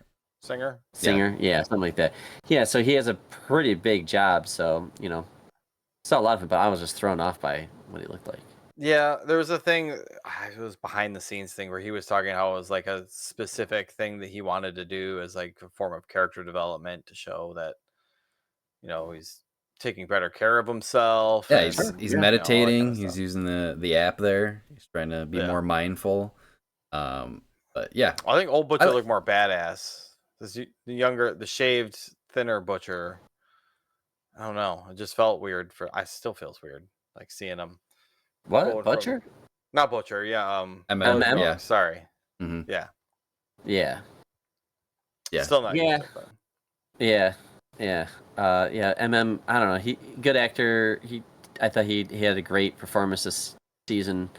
S2: Singer, yeah, something like that. Yeah, so he has a pretty big job. So you know, saw a lot of it, but I was just thrown off by what he looked like.
S1: Yeah, there was a thing. It was behind the scenes thing where he was talking how it was like a specific thing that he wanted to do as like a form of character development to show that, you know, he's taking better care of himself.
S3: Yeah, he's meditating. He's using the app there. He's trying to be more mindful. But yeah,
S1: I think old Butcher looked more badass. The shaved, thinner Butcher. I don't know. It just felt weird. I still feels weird, like seeing him.
S2: What Butcher?
S1: Not Butcher. Yeah.
S2: MM.
S1: Yeah. Sorry.
S3: Mm-hmm.
S1: Yeah.
S2: Yeah.
S1: Still not.
S2: Yeah. Yeah. MM. I don't know. He good actor. I thought he had a great performance this season.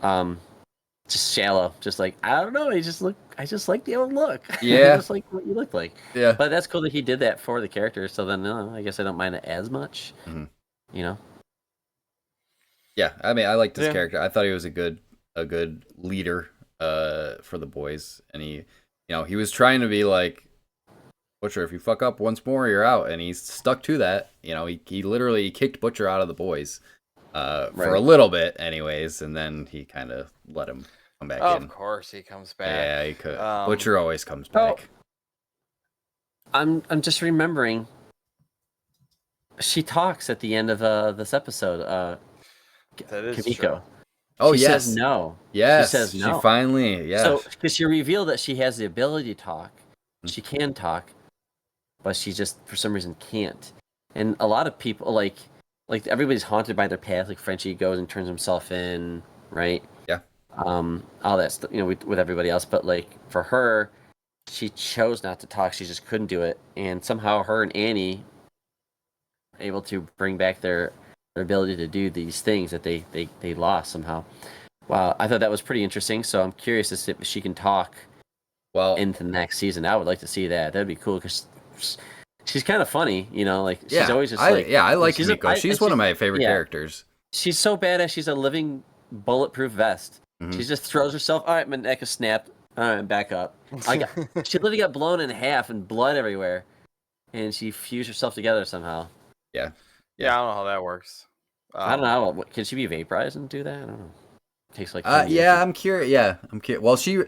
S2: Just shallow. Just like I don't know. I just like the old look.
S3: Yeah.
S2: Just like what you look like.
S3: Yeah.
S2: But that's cool that he did that for the character. So then, I guess I don't mind it as much.
S3: Mm-hmm.
S2: You know.
S3: Yeah, I mean, I liked his character. I thought he was a good leader for the boys, and he was trying to be like, Butcher, if you fuck up once more, you're out, and he's stuck to that. You know, he literally kicked Butcher out of the boys for a little bit, anyways, and then he kind of let him come back in.
S1: Of course, he comes back.
S3: Yeah, he could. Butcher always comes back.
S2: I'm just remembering. She talks at the end of this episode.
S1: That is
S2: Kimiko.
S1: true.
S3: Oh,
S2: she
S3: yes.
S2: says no.
S3: Yes.
S2: She says no.
S3: She finally,
S2: So, because she revealed that she has the ability to talk. She can talk, but she just, for some reason, can't. And a lot of people, like everybody's haunted by their path. Like, Frenchie goes and turns himself in, right?
S3: Yeah.
S2: All that stuff, with everybody else. But, like, for her, she chose not to talk. She just couldn't do it. And somehow her and Annie were able to bring back their ability to do these things that they lost somehow. Wow, I thought that was pretty interesting. So I'm curious to see if she can talk into the next season. I would like to see that. That'd be cool because she's kind of funny, like she's always just
S3: I like Kimiko. She's one of my favorite characters.
S2: She's so badass. She's a living bulletproof vest.
S3: Mm-hmm.
S2: She just throws herself. All right, my neck is snapped. All right, back up. She literally got blown in half and blood everywhere, and she fused herself together somehow.
S1: Yeah, I don't know how that works.
S2: I don't know. Can she be vaporized and do that? I don't know. It takes like.
S3: I'm curious. Yeah, I'm curious. Well, she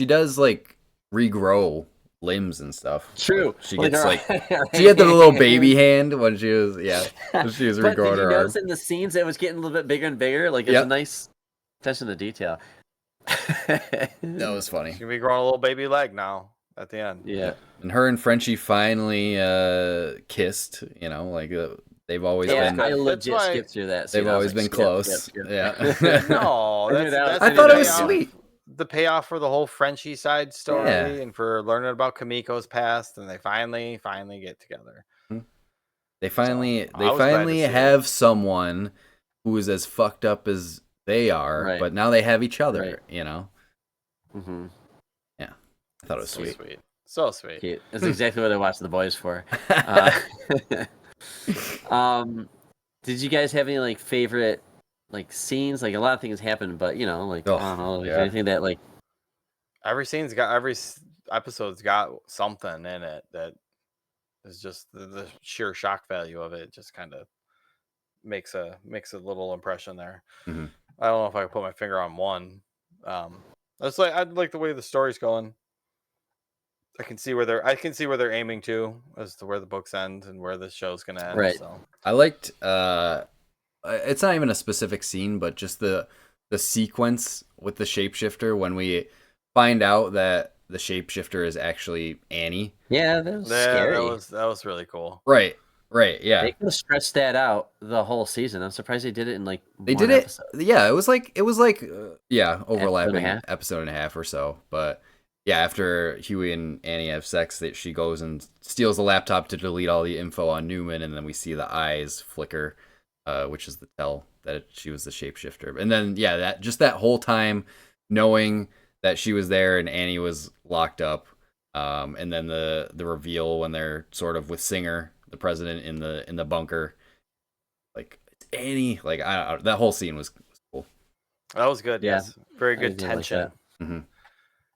S3: does like regrow limbs and stuff.
S2: True.
S3: Like, she gets she had the little baby hand when she was regrowing her arm.
S2: Notice in the scenes it was getting a little bit bigger and bigger? Like it's a nice attention to detail.
S3: That was funny.
S1: She's gonna be growing a little baby leg now at the end.
S2: Yeah.
S3: And her and Frenchie finally kissed. They've always been.
S2: I legit skipped through that.
S3: They've always been close. Yeah.
S1: No,
S3: I thought it was sweet.
S1: The payoff for the whole Frenchie side story and for learning about Kamiko's past, and they finally get together.
S3: They finally have someone who is as fucked up as they are, but now they have each other.
S2: Mm-hmm.
S3: Yeah, I thought it was sweet.
S1: So sweet.
S2: Cute. That's exactly what I watched The Boys for. Did you guys have any favorite scenes? A lot of things happened, but I don't know, anything that
S1: every episode's got something in it that is just the sheer shock value of it. Just kind of makes a little impression there.
S3: Mm-hmm.
S1: I don't know if I can put my finger on one. I like the way the story's going. I can see where they're aiming to as to where the books end and where the show's gonna end.
S2: Right.
S1: So.
S3: I liked. It's not even a specific scene, but just the sequence with the shapeshifter when we find out that the shapeshifter is actually Annie.
S2: Yeah, that was scary.
S1: That was really cool.
S3: Right. Yeah.
S2: They could have stretched that out the whole season. I'm surprised they did it in they
S3: did it. Episode. Yeah, it was overlapping episode and a half or so, but. Yeah, after Huey and Annie have sex, she goes and steals the laptop to delete all the info on Newman, and then we see the eyes flicker, which is the tell that she was the shapeshifter. And then, that whole time, knowing that she was there and Annie was locked up, and then the reveal when they're sort of with Singer, the president, in the bunker, it's Annie. That whole scene was cool.
S1: That was good. Yeah. Yes, very good tension.
S3: Like mm-hmm.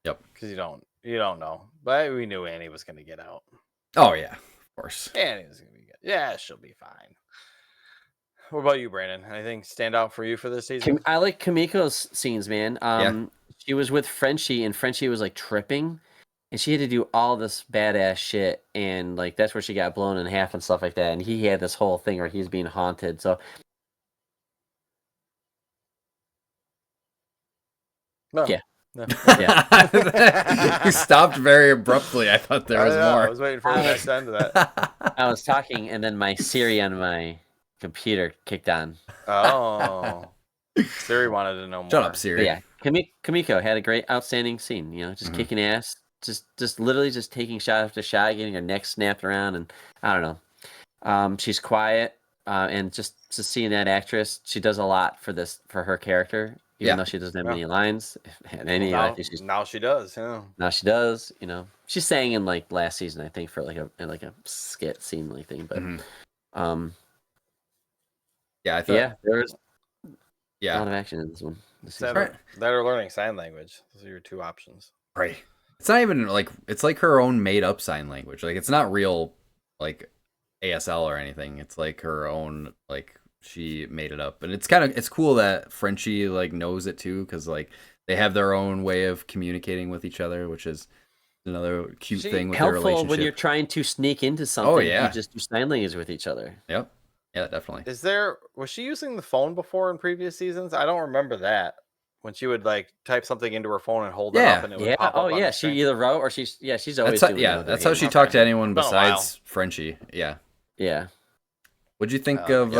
S3: Yep.
S1: Because you don't know, but we knew Annie was going to get out.
S3: Oh yeah, of course.
S1: Annie was going to be good. Yeah, she'll be fine. What about you, Brandon? Anything stand out for you for this season?
S2: I like Kamiko's scenes, man. She was with Frenchie, and Frenchie was tripping, and she had to do all this badass shit, and that's where she got blown in half and stuff like that. And he had this whole thing where he's being haunted. So.
S1: No.
S2: Yeah.
S1: No.
S2: Yeah.
S3: You stopped very abruptly. I thought there was more.
S1: I was waiting for the next end of that.
S2: I was talking, and then my Siri on my computer kicked on.
S1: Oh. Siri wanted to know more.
S3: Shut up, Siri.
S2: But yeah, Kamiko had a great, outstanding scene. Just kicking ass, just literally just taking shot after shot, getting her neck snapped around, and I don't know. She's quiet, and just seeing that actress, she does a lot for her character. Even though she doesn't have any lines,
S1: now she does. Yeah.
S2: Now she does. She sang in last season, I think, for a skit scene thing. But,
S3: yeah, I thought
S2: there was
S3: a
S2: lot of action in this one.
S1: That or learning sign language. Those are your two options.
S3: Right. It's not even it's her own made up sign language. It's not real ASL or anything. It's her own she made it up, and it's cool that Frenchie knows it too, because they have their own way of communicating with each other, which is another cute thing with their relationship.
S2: Helpful when you're trying to sneak into something. Oh yeah, you just do sign language with each other.
S3: Yep. Yeah, definitely.
S1: Was she using the phone before in previous seasons? I don't remember that. When she would type something into her phone and hold it up, and it would pop up on the screen.
S2: She either wrote or she's always doing it.
S3: That's how she talked to anyone besides Frenchie. Yeah.
S2: Yeah.
S3: What'd you think of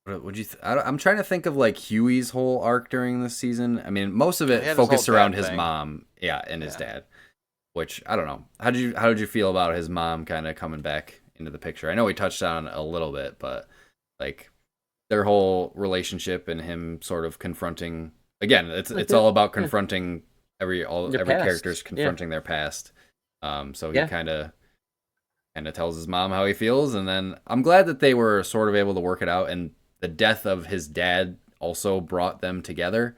S3: I'm trying to think of Huey's whole arc during this season. I mean, most of it focused around his mom, and his dad. Which I don't know. How did you feel about his mom kind of coming back into the picture? I know we touched on it a little bit, but their whole relationship and him sort of confronting again. It's all about confronting every character's confronting their past. So he kind of tells his mom how he feels, and then I'm glad that they were sort of able to work it out, and the death of his dad also brought them together.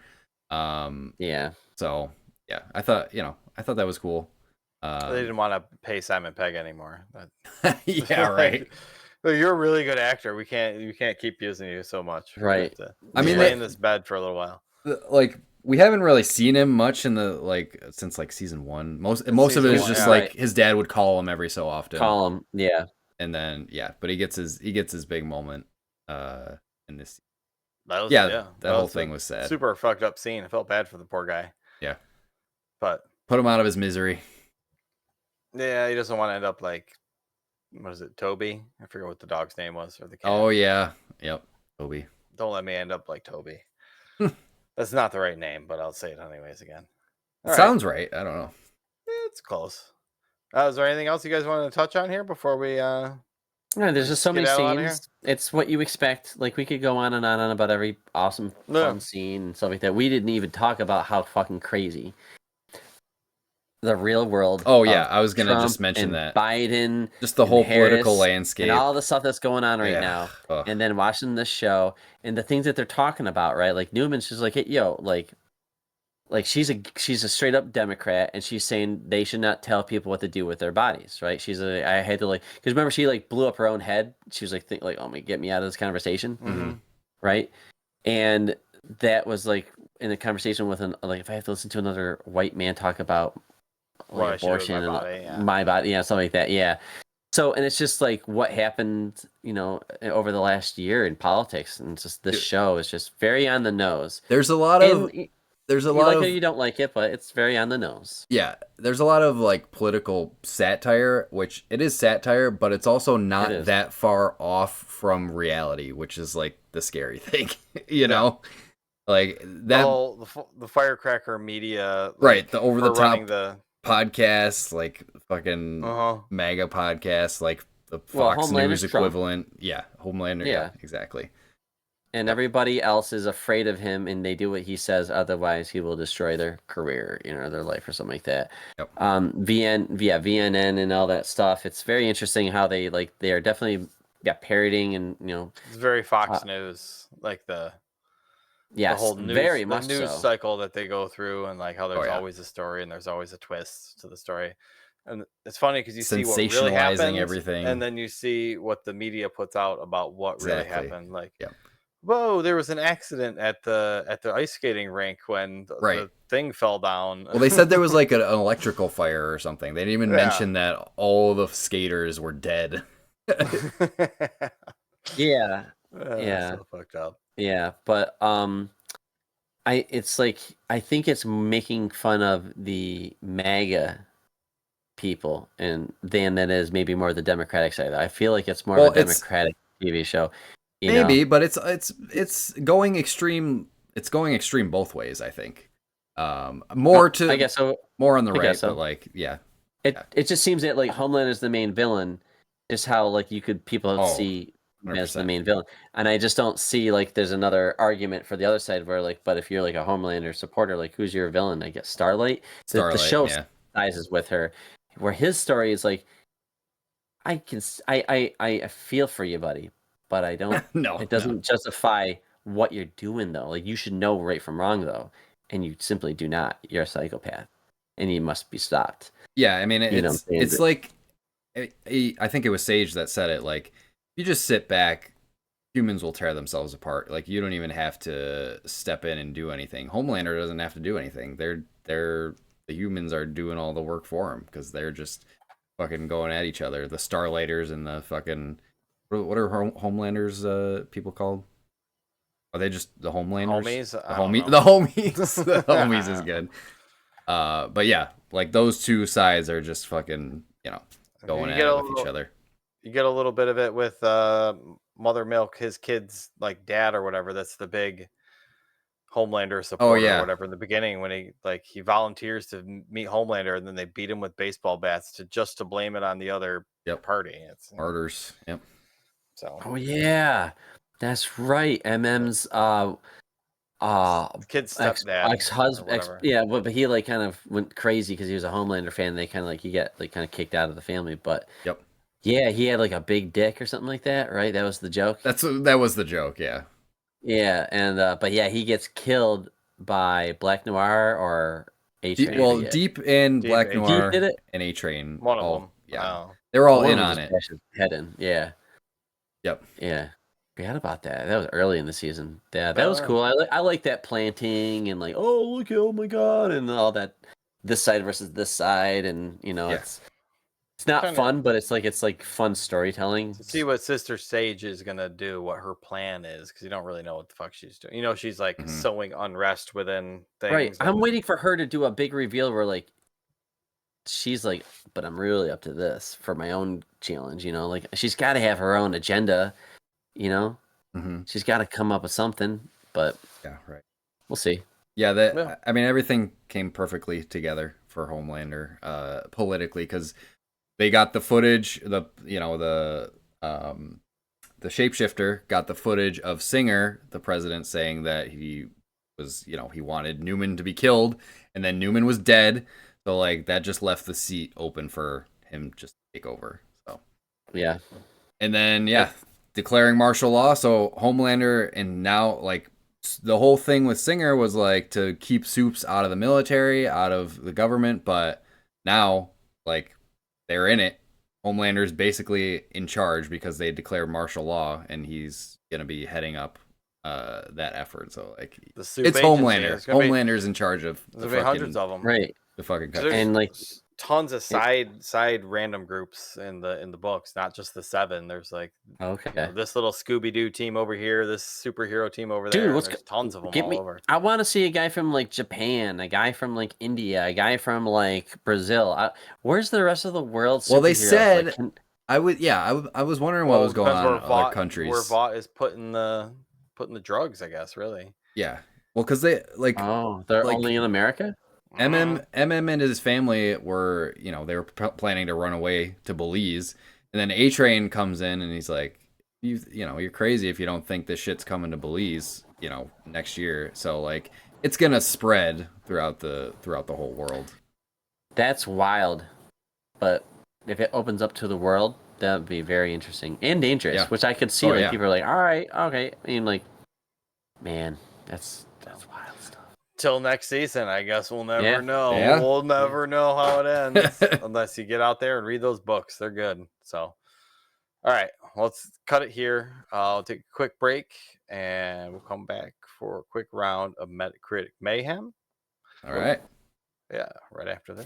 S3: So yeah, I thought that was cool.
S1: They didn't want to pay Simon Pegg anymore.
S3: Yeah, right.
S1: You're a really good actor. You can't keep using you so much.
S2: Right.
S1: I mean, lay in this bed for a little while.
S3: we haven't really seen him much in the since season 1. Most of it is just his dad would call him every so often.
S2: Call him, yeah.
S3: And then but he gets his big moment in this.
S1: That
S3: whole thing was sad.
S1: Super fucked up scene. I felt bad for the poor guy.
S3: Yeah.
S1: But
S3: put him out of his misery.
S1: Yeah, he doesn't want to end up like, what is it, Toby? I forget what the dog's name was, or the cat.
S3: Oh yeah. Yep. Toby.
S1: Don't let me end up like Toby. That's not the right name, but I'll say it anyways again.
S3: Sounds right. I don't know.
S1: It's close. Is there anything else you guys wanted to touch on here before we
S2: No, there's just so many scenes. It's what you expect. Like, we could go on and on about every awesome fun scene and stuff like that. We didn't even talk about how fucking crazy the real world.
S3: Oh yeah, I was gonna just mention that
S2: Biden,
S3: just the whole political landscape,
S2: and all the stuff that's going on right now. And then watching this show and the things that they're talking about, right? Like Newman's just like, hey, yo, like she's a straight up Democrat, and she's saying they should not tell people what to do with their bodies, right? I had to because remember she blew up her own head. She was oh my, get me out of this conversation, right? And that was in a conversation with if I have to listen to another white man talk about abortion and my body, something like that, So, and it's just what happened, over the last year in politics, and just this show is just very on the nose.
S3: There's a lot of
S2: you don't like it, but it's very on the nose. Yeah,
S3: there's a lot of political satire, which it is satire, but it's also not that far off from reality, which is the scary thing, you know. Like that,
S1: the firecracker media,
S3: right? The over the top podcasts, fucking MAGA podcasts, the Fox News equivalent. Trump. Yeah, Homelander. Yeah, exactly.
S2: And everybody else is afraid of him, and they do what he says. Otherwise, he will destroy their career, their life, or something like that.
S3: Yep.
S2: VNN and all that stuff. It's very interesting how they are definitely parroting, and
S1: it's very Fox News,
S2: the whole
S1: news cycle that they go through, and how there's always a story and there's always a twist to the story. And it's funny because you see what really happened,
S3: everything,
S1: and then you see what the media puts out about what really happened. Whoa, there was an accident at the ice skating rink when the thing fell down.
S3: Well, they said there was an electrical fire or something. They didn't even mention that all the skaters were dead.
S2: Yeah.
S1: So fucked up.
S2: Yeah, but I think it's making fun of the MAGA people, and then that is maybe more the Democratic side. I feel like it's more of a Democratic TV show.
S3: Maybe, but it's going extreme. It's going extreme both ways, I think. More I guess so. More on the right, so. But
S2: It just seems that Homelander is the main villain. Just how people see as the main villain, and I just don't see there's another argument for the other side where but if you're a Homelander supporter, who's your villain? I guess Starlight. The show sympathizes with her, where his story is I feel for you, buddy, but I don't.
S3: No,
S2: it doesn't justify what you're doing though. You should know right from wrong though, and you simply do not. You're a psychopath, and you must be stopped.
S3: Yeah, I mean it's I think it was Sage that said it. You just sit back, humans will tear themselves apart. You don't even have to step in and do anything. Homelander doesn't have to do anything. The humans are doing all the work for him because they're just fucking going at each other. The Starlighters and the fucking what are Homelanders people called? Are they just the Homelanders?
S1: Homies.
S3: The homies. The homies is good. But yeah, those two sides are just fucking going at it with each other.
S1: You get a little bit of it with Mother Milk, his kid's dad or whatever. That's the big Homelander supporter or whatever in the beginning when he volunteers to meet Homelander, and then they beat him with baseball bats to blame it on the other party. It's
S3: martyrs. Yep.
S1: So.
S2: Oh yeah, that's right. MM's
S1: kid's stepdad,
S2: ex-husband, but he kind of went crazy because he was a Homelander fan. They kind of he got kind of kicked out of the family, but yeah, he had a big dick or something like that, right? That was the joke.
S3: That was the joke, yeah.
S2: Yeah, and but he gets killed by Black Noir or A-Train.
S3: Deep in Black Noir
S2: did it?
S3: And A-Train.
S1: One of them.
S3: Yeah. They were all in on it.
S2: Head in, yeah.
S3: Yep.
S2: Yeah. Forgot about that. That was early in the season. Yeah, that was cool. I like that planting and like, oh look, oh my god, and all that. This side versus this side, and it's not fun, but it's like fun storytelling.
S1: To see what Sister Sage is gonna do, what her plan is, because you don't really know what the fuck she's doing. She's like sowing unrest within things.
S2: Right. I'm waiting for her to do a big reveal where like she's like, but I'm really up to this for my own challenge. Like she's got to have her own agenda. She's got to come up with something. But
S3: yeah, right.
S2: We'll see.
S3: Yeah, I mean, everything came perfectly together for Homelander politically because they got the footage. The shapeshifter got the footage of Singer, the president, saying that he was, he wanted Newman to be killed, and then Newman was dead. So like that just left the seat open for him just to take over. So
S2: yeah,
S3: and then declaring martial law. So Homelander, and now like the whole thing with Singer was like to keep Supes out of the military, out of the government, but now like they're in it. Homelander's basically in charge because they declared martial law, and he's gonna be heading up that effort. So like it's Homelander. Homelander's in charge of
S1: the fucking, hundreds of them,
S2: right?
S3: The fucking country.
S2: And like
S1: tons of side random groups in the books, not just the 7. There's like this little Scooby-Doo team over here, this superhero team over there. Dude, there's tons of them all over.
S2: I want to see a guy from like Japan, a guy from like India, a guy from like Brazil. Where's the rest of the world?
S3: Well, they said I was wondering what was going on in other countries.
S1: Where Vought is putting the drugs, I guess, really.
S3: Yeah. Well, because they like
S2: they're like, only in America.
S3: MM and his family were, they were planning to run away to Belize, and then A-Train comes in and he's like, you're crazy if you don't think this shit's coming to Belize, next year. So like, it's gonna spread throughout the whole world.
S2: That's wild, but if it opens up to the world, that would be very interesting and dangerous. Which I could see. People are like, all right, okay. I mean, like, man, that's wild stuff.
S1: Till next season, I guess we'll never know. Yeah. We'll never know how it ends unless you get out there and read those books. They're good. So, all right, let's cut it here. I'll take a quick break, and we'll come back for a quick round of Metacritic Mayhem.
S3: All right.
S1: Yeah, right after this.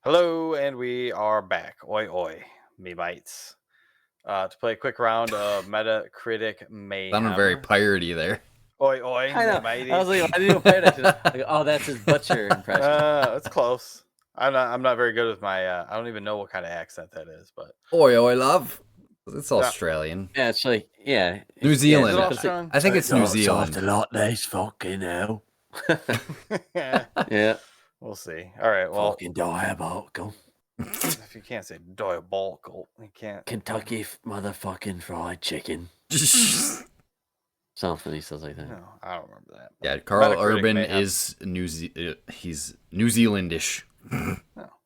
S1: Hello, and we are back. Oi, oi, me bites. To play a quick round of Metacritic Mayhem.
S3: Sounded very piratey there.
S1: Oi, oi.
S2: I know. I was like, I didn't even play that. Like, oh, that's his butcher impression.
S1: It's close. I'm not very good with my. I don't even know what kind of accent that is, but.
S3: Oi, oi, love. It's Australian.
S2: Yeah, it's like
S3: New Zealand.
S1: Yeah,
S3: I think it's New Zealand.
S2: A lot less fucking hell.
S1: Yeah. We'll see. All right. Well.
S2: Fucking diabolical.
S1: If you can't say diabolical, you can't.
S2: Kentucky motherfucking fried chicken. Something he says like that.
S1: No, I don't remember that.
S3: Yeah, Carl Urban is he's New Zealandish.
S1: No.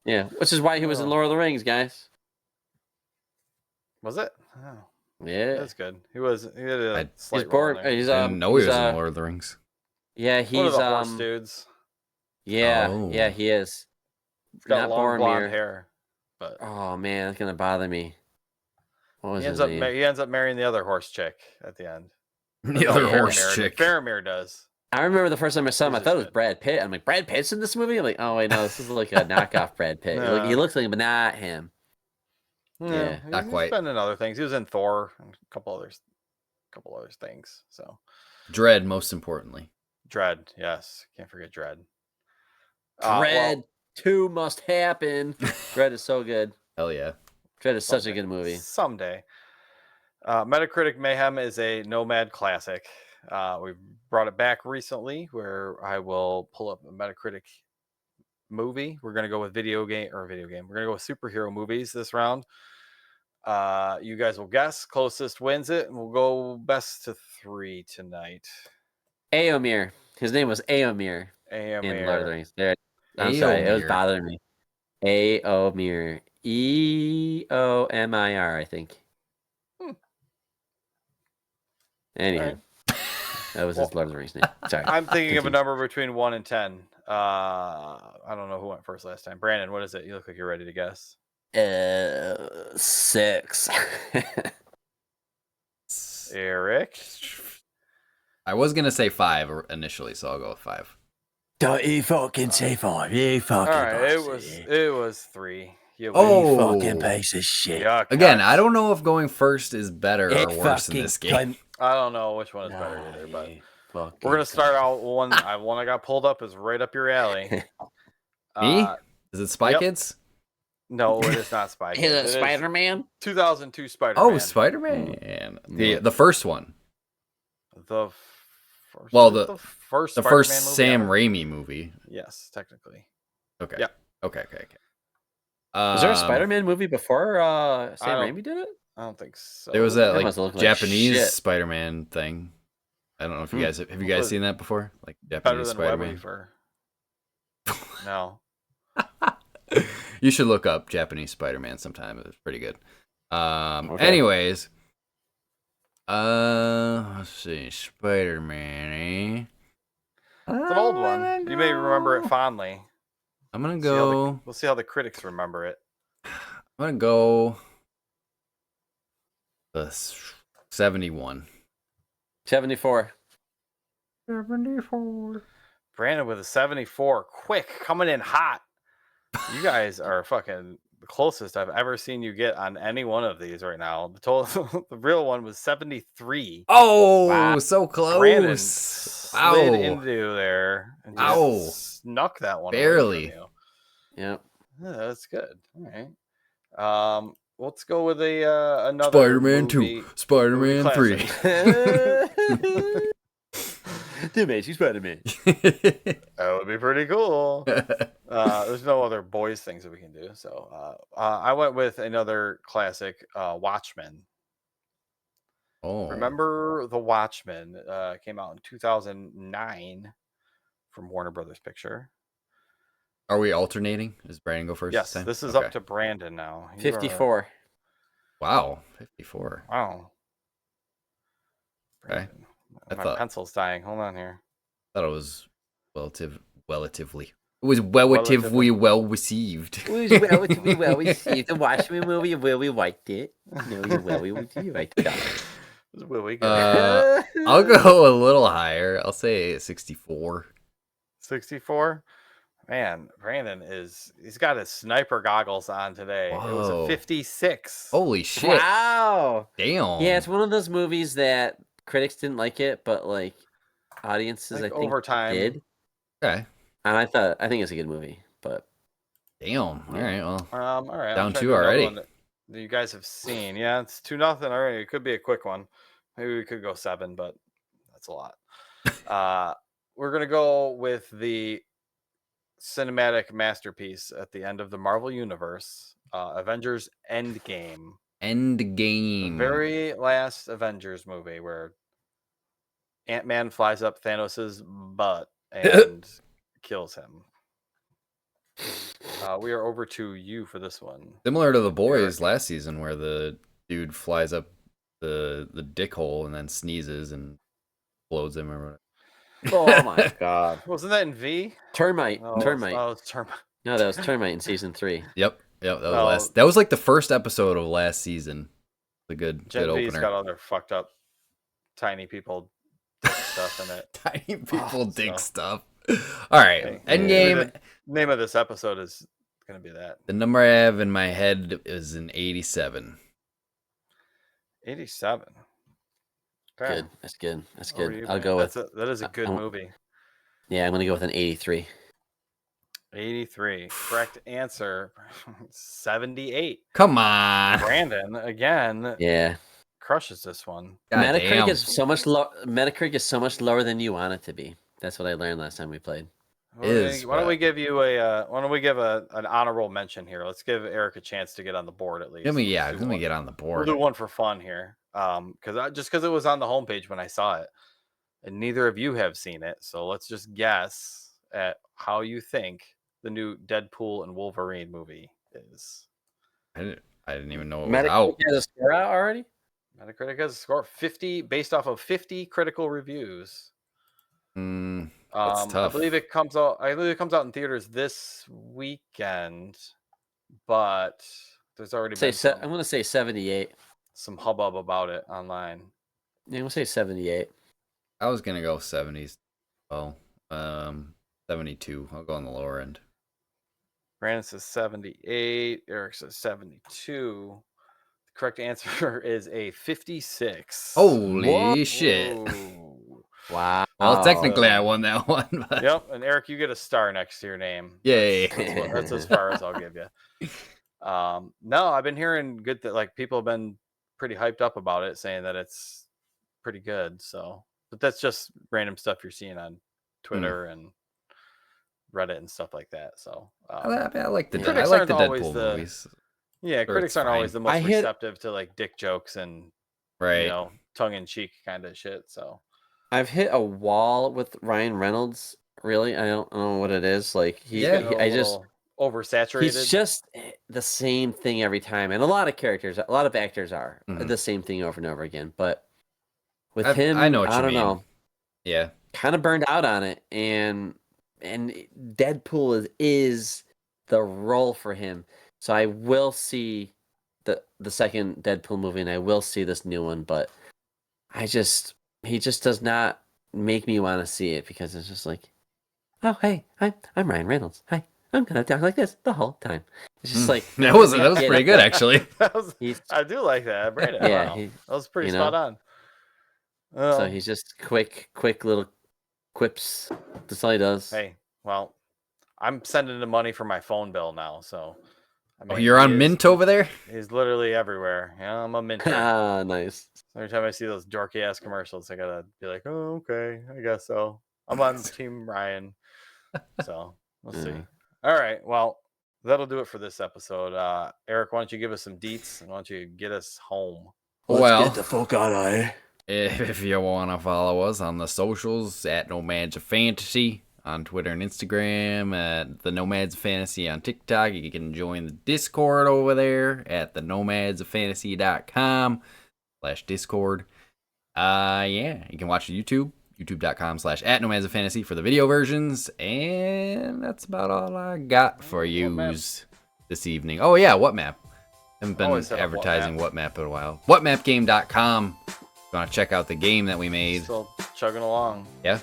S2: Yeah, which is why he was in Lord of the Rings, guys.
S1: Was it? Oh.
S2: Yeah,
S1: that's good. He had a slight
S2: he's born.
S3: I didn't know he was in Lord of the Rings.
S2: Yeah, he's
S1: one of the horse dudes.
S2: Yeah, he is.
S1: He's got long blonde hair. But
S2: oh man, that's gonna bother me. What was
S1: his name? He ends up marrying the other horse chick at the end.
S3: The other horse chick.
S1: Faramir does.
S2: I remember the first time I saw him, I thought it was Brad Pitt. I'm like, Brad Pitt's in this movie? I'm like, oh wait, no, this is like a knockoff Brad Pitt.
S1: No.
S2: He looks like him, but not him.
S1: Yeah,
S3: not quite.
S1: He's been in other things. He was in Thor and a couple other things. So,
S3: Dredd, most importantly.
S1: Dredd, yes, can't forget Dredd.
S2: Dredd 2 must happen. Dredd is so good.
S3: Hell yeah.
S2: Dredd is such a good movie.
S1: Someday. Metacritic Mayhem is a Nomad classic. We brought it back recently where I will pull up a Metacritic movie. We're going to go with video game. We're going to go with superhero movies this round. You guys will guess. Closest wins it. And we'll go best to 3 tonight.
S2: Aomir. His name was Aomir. In Lord of the Rings. I'm sorry, it was bothering me. Aomir. Eomir, I think. Anyway, that was his Lord of the Rings name. Sorry.
S1: I'm thinking of a number between 1 and 10. I don't know who went first last time. Brandon, what is it? You look like you're ready to guess.
S2: 6.
S1: pick?
S3: I was gonna say 5 initially, so I'll go with 5.
S2: Don't you fucking say 5, you fucking
S1: All right,
S2: bastard.
S1: it was 3.
S2: You fucking piece of shit.
S1: Yuck,
S3: Again, I don't know if going first is better or worse in this game.
S1: I don't know which one is better either, but we're gonna start out one. One I got pulled up is right up your alley.
S3: Me? Is it Spy Kids?
S1: No, it is not Spy Kids.
S2: Is it Spider-Man?
S1: 2002 Spider-Man.
S3: Oh, Spider-Man. The first one.
S1: The first.
S3: Well,
S1: the first.
S3: The
S1: Spider-Man
S3: first
S1: movie
S3: Sam
S1: ever.
S3: Raimi movie.
S1: Yes, technically.
S3: Okay.
S1: Yeah.
S3: Okay.
S2: Was there a Spider-Man movie before Sam Raimi did it?
S1: I don't think so.
S3: There was that Japanese Spider-Man thing. I don't know if you guys have you guys seen that before? Like Japanese Spider-Man.
S1: No.
S3: You should look up Japanese Spider-Man sometime. It's pretty good. Anyways, let's see, Spider-Man.
S1: It's an old one. You may remember it fondly.
S3: I'm gonna go.
S1: We'll see how the critics remember it.
S3: I'm gonna go. The 71.
S2: 74.
S3: 74.
S1: Brandon with a 74. Quick, coming in hot. You guys are fucking the closest I've ever seen you get on any one of these right now. The total, the real one was 73.
S3: Oh, wow. So close.
S1: Brandon slid into there and just snuck that one.
S3: Barely.
S2: Yeah,
S1: that's good. All right. Let's go with another
S3: Spider-Man 2, Spider-Man 3.
S2: The Amazing Spider-Man.
S1: That would be pretty cool. There's no other boys things that we can do. So I went with another classic, Watchmen.
S3: Oh.
S1: Remember The Watchmen? Came out in 2009 from Warner Brothers Picture.
S3: Are we alternating? Does Brandon go first?
S1: Yes, this is up to Brandon now.
S2: 54.
S3: Wow, 54.
S1: Wow.
S3: Okay.
S1: My pencil's dying. Hold on here.
S3: I thought it was relatively. It was relatively well received.
S2: It was relatively well received. The Watchmen movie, we liked it. No, we liked it.
S1: This is really good.
S3: I'll go a little higher. I'll say 64.
S1: 64? Man, Brandon he's got his sniper goggles on today. Whoa. It was a 56.
S3: Holy shit.
S2: Wow.
S3: Damn.
S2: Yeah, it's one of those movies that critics didn't like it, but like audiences, I think
S1: over time
S2: did.
S3: Okay.
S2: And I think it's a good movie, but
S3: damn. All right. Well,
S1: all right.
S3: Down 2 already.
S1: That you guys have seen. Yeah, it's 2-0 already. It could be a quick one. Maybe we could go 7, but that's a lot. We're gonna go with the cinematic masterpiece at the end of the Marvel Universe, Avengers Endgame. The very last Avengers movie where Ant-Man flies up Thanos' butt and kills him. We are over to you for this one.
S3: Similar to The Boys last season, where the dude flies up the dick hole and then sneezes and blows him or whatever.
S2: Oh my god!
S1: Wasn't that in V?
S2: Termite.
S1: Termite. Oh, it's Termite.
S2: No, that was Termite in season 3.
S3: Yep. That was like the first episode of last season. The good opener.
S1: V's got all their fucked up tiny people dick stuff in it.
S3: Tiny people dick stuff. All right. Endgame.
S1: The name of this episode is gonna be that.
S3: The number I have in my head is an 87.
S1: 87.
S2: Good. That's good. I'll go with
S1: that is a good movie.
S2: Yeah, I'm gonna go with an 83.
S1: 83. Correct answer. 78.
S3: Come on.
S1: Brandon again.
S2: Yeah.
S1: Crushes this one.
S2: Metacritic is so much Metacritic is so much lower than you want it to be. That's what I learned last time we played.
S1: Why don't we give you an honorable mention here? Let's give Eric a chance to get on the board at least.
S3: Let me get on the board.
S1: We'll do one for fun here. Because it was on the homepage when I saw it, and neither of you have seen it. So let's just guess at how you think the new Deadpool and Wolverine movie is.
S3: I didn't even know it was out.
S2: Metacritic has a score out already?
S1: Metacritic has a score 50 based off of 50 critical reviews.
S3: That's tough.
S1: I believe it comes out in theaters this weekend, but there's already been
S2: I'm going to say 78.
S1: Some hubbub about it online.
S2: Yeah, we'll say 78.
S3: I was gonna go 70s. Well, 72. I'll go on the lower end.
S1: Brandon says 78. Eric says 72. The correct answer is a 56.
S3: Holy shit!
S1: Whoa.
S2: Wow.
S3: Well, technically, I won that one. But...
S1: Yep, and Eric, you get a star next to your name.
S3: Yay!
S1: That's as far as I'll give you. No, I've been hearing good that like people have been pretty hyped up about it, saying that it's pretty good. So, but that's just random stuff you're seeing on Twitter and Reddit and stuff like that. So,
S3: I like the
S1: critics
S3: aren't
S1: always
S3: Deadpool movies.
S1: Yeah, critics aren't always the most receptive to like dick jokes and tongue in cheek kind of shit. So,
S2: I've hit a wall with Ryan Reynolds. Really, I don't know what it is. Like I just
S1: oversaturated.
S2: He's just the same thing every time, and a lot of actors are the same thing over and over again. But with him, I don't know.
S3: Yeah,
S2: kind of burned out on it, and Deadpool is the role for him. So I will see the second Deadpool movie, and I will see this new one. But he just does not make me want to see it because it's just like, oh hey, I'm Ryan Reynolds. Hi, I'm gonna talk like this the whole time. It's just like
S3: that was pretty good actually.
S1: I do like that, Brandon.
S2: Yeah,
S1: that was pretty spot on.
S2: So he's just quick little quips. That's all he does.
S1: Hey, well, I'm sending the money for my phone bill now, so.
S3: I mean, you're on Mint over there?
S1: He's literally everywhere. Yeah, I'm a Mint.
S2: Ah, nice.
S1: Every time I see those dorky ass commercials, I gotta be like, oh, okay, I guess so. I'm on Team Ryan. So we'll see. All right. Well, that'll do it for this episode. Eric, why don't you give us some deets and why don't you get us home?
S2: Let's get the fuck out of here.
S3: If you want to follow us on the socials at Nomads of Fantasy on Twitter and Instagram, at the Nomads of Fantasy on TikTok, you can join the Discord over there at the nomadsoffantasy.com/Discord. Yeah, you can watch YouTube. YouTube.com/@nomadsoffantasy for the video versions. And that's about all I got for you this evening. Oh, yeah, What Map? Haven't been advertising What Map in a while. Whatmapgame.com. If you want to check out the game that we made.
S1: Still chugging along.
S3: Yeah.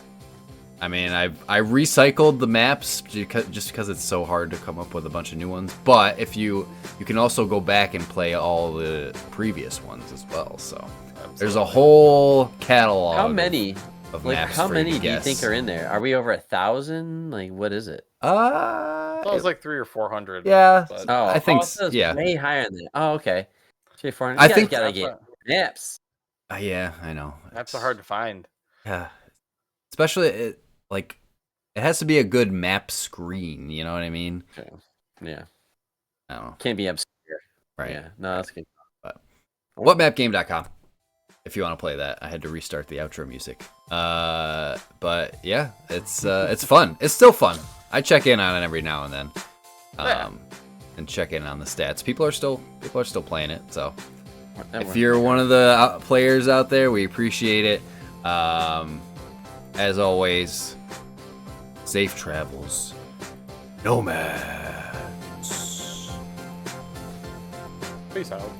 S3: I mean, I recycled the maps just because it's so hard to come up with a bunch of new ones. But if you can also go back and play all the previous ones as well. So there's a whole catalog.
S2: How many? How many do you
S3: guess.
S2: think are in there? Are we over 1,000? Like, what is it?
S1: It was like 300 or 400.
S3: Yeah,
S1: but...
S3: I think
S2: way higher than that. Oh, okay. 400.
S3: I think
S2: gotta get maps.
S3: Yeah, I know.
S1: Maps are hard to find.
S3: Yeah, especially it has to be a good map screen. You know what I mean?
S2: Okay. Yeah.
S3: I don't know.
S2: Can't be obscure.
S3: Right.
S2: Yeah. No, that's good.
S3: But whatmapgame.com. If you want to play that, I had to restart the outro music. But yeah, it's fun. It's still fun. I check in on it every now and then, and check in on the stats. People are still playing it. So if you're one of the players out there, we appreciate it. As always, safe travels, Nomads.
S1: Peace out.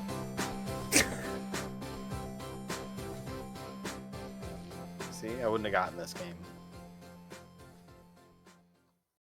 S1: See, I wouldn't have gotten this game.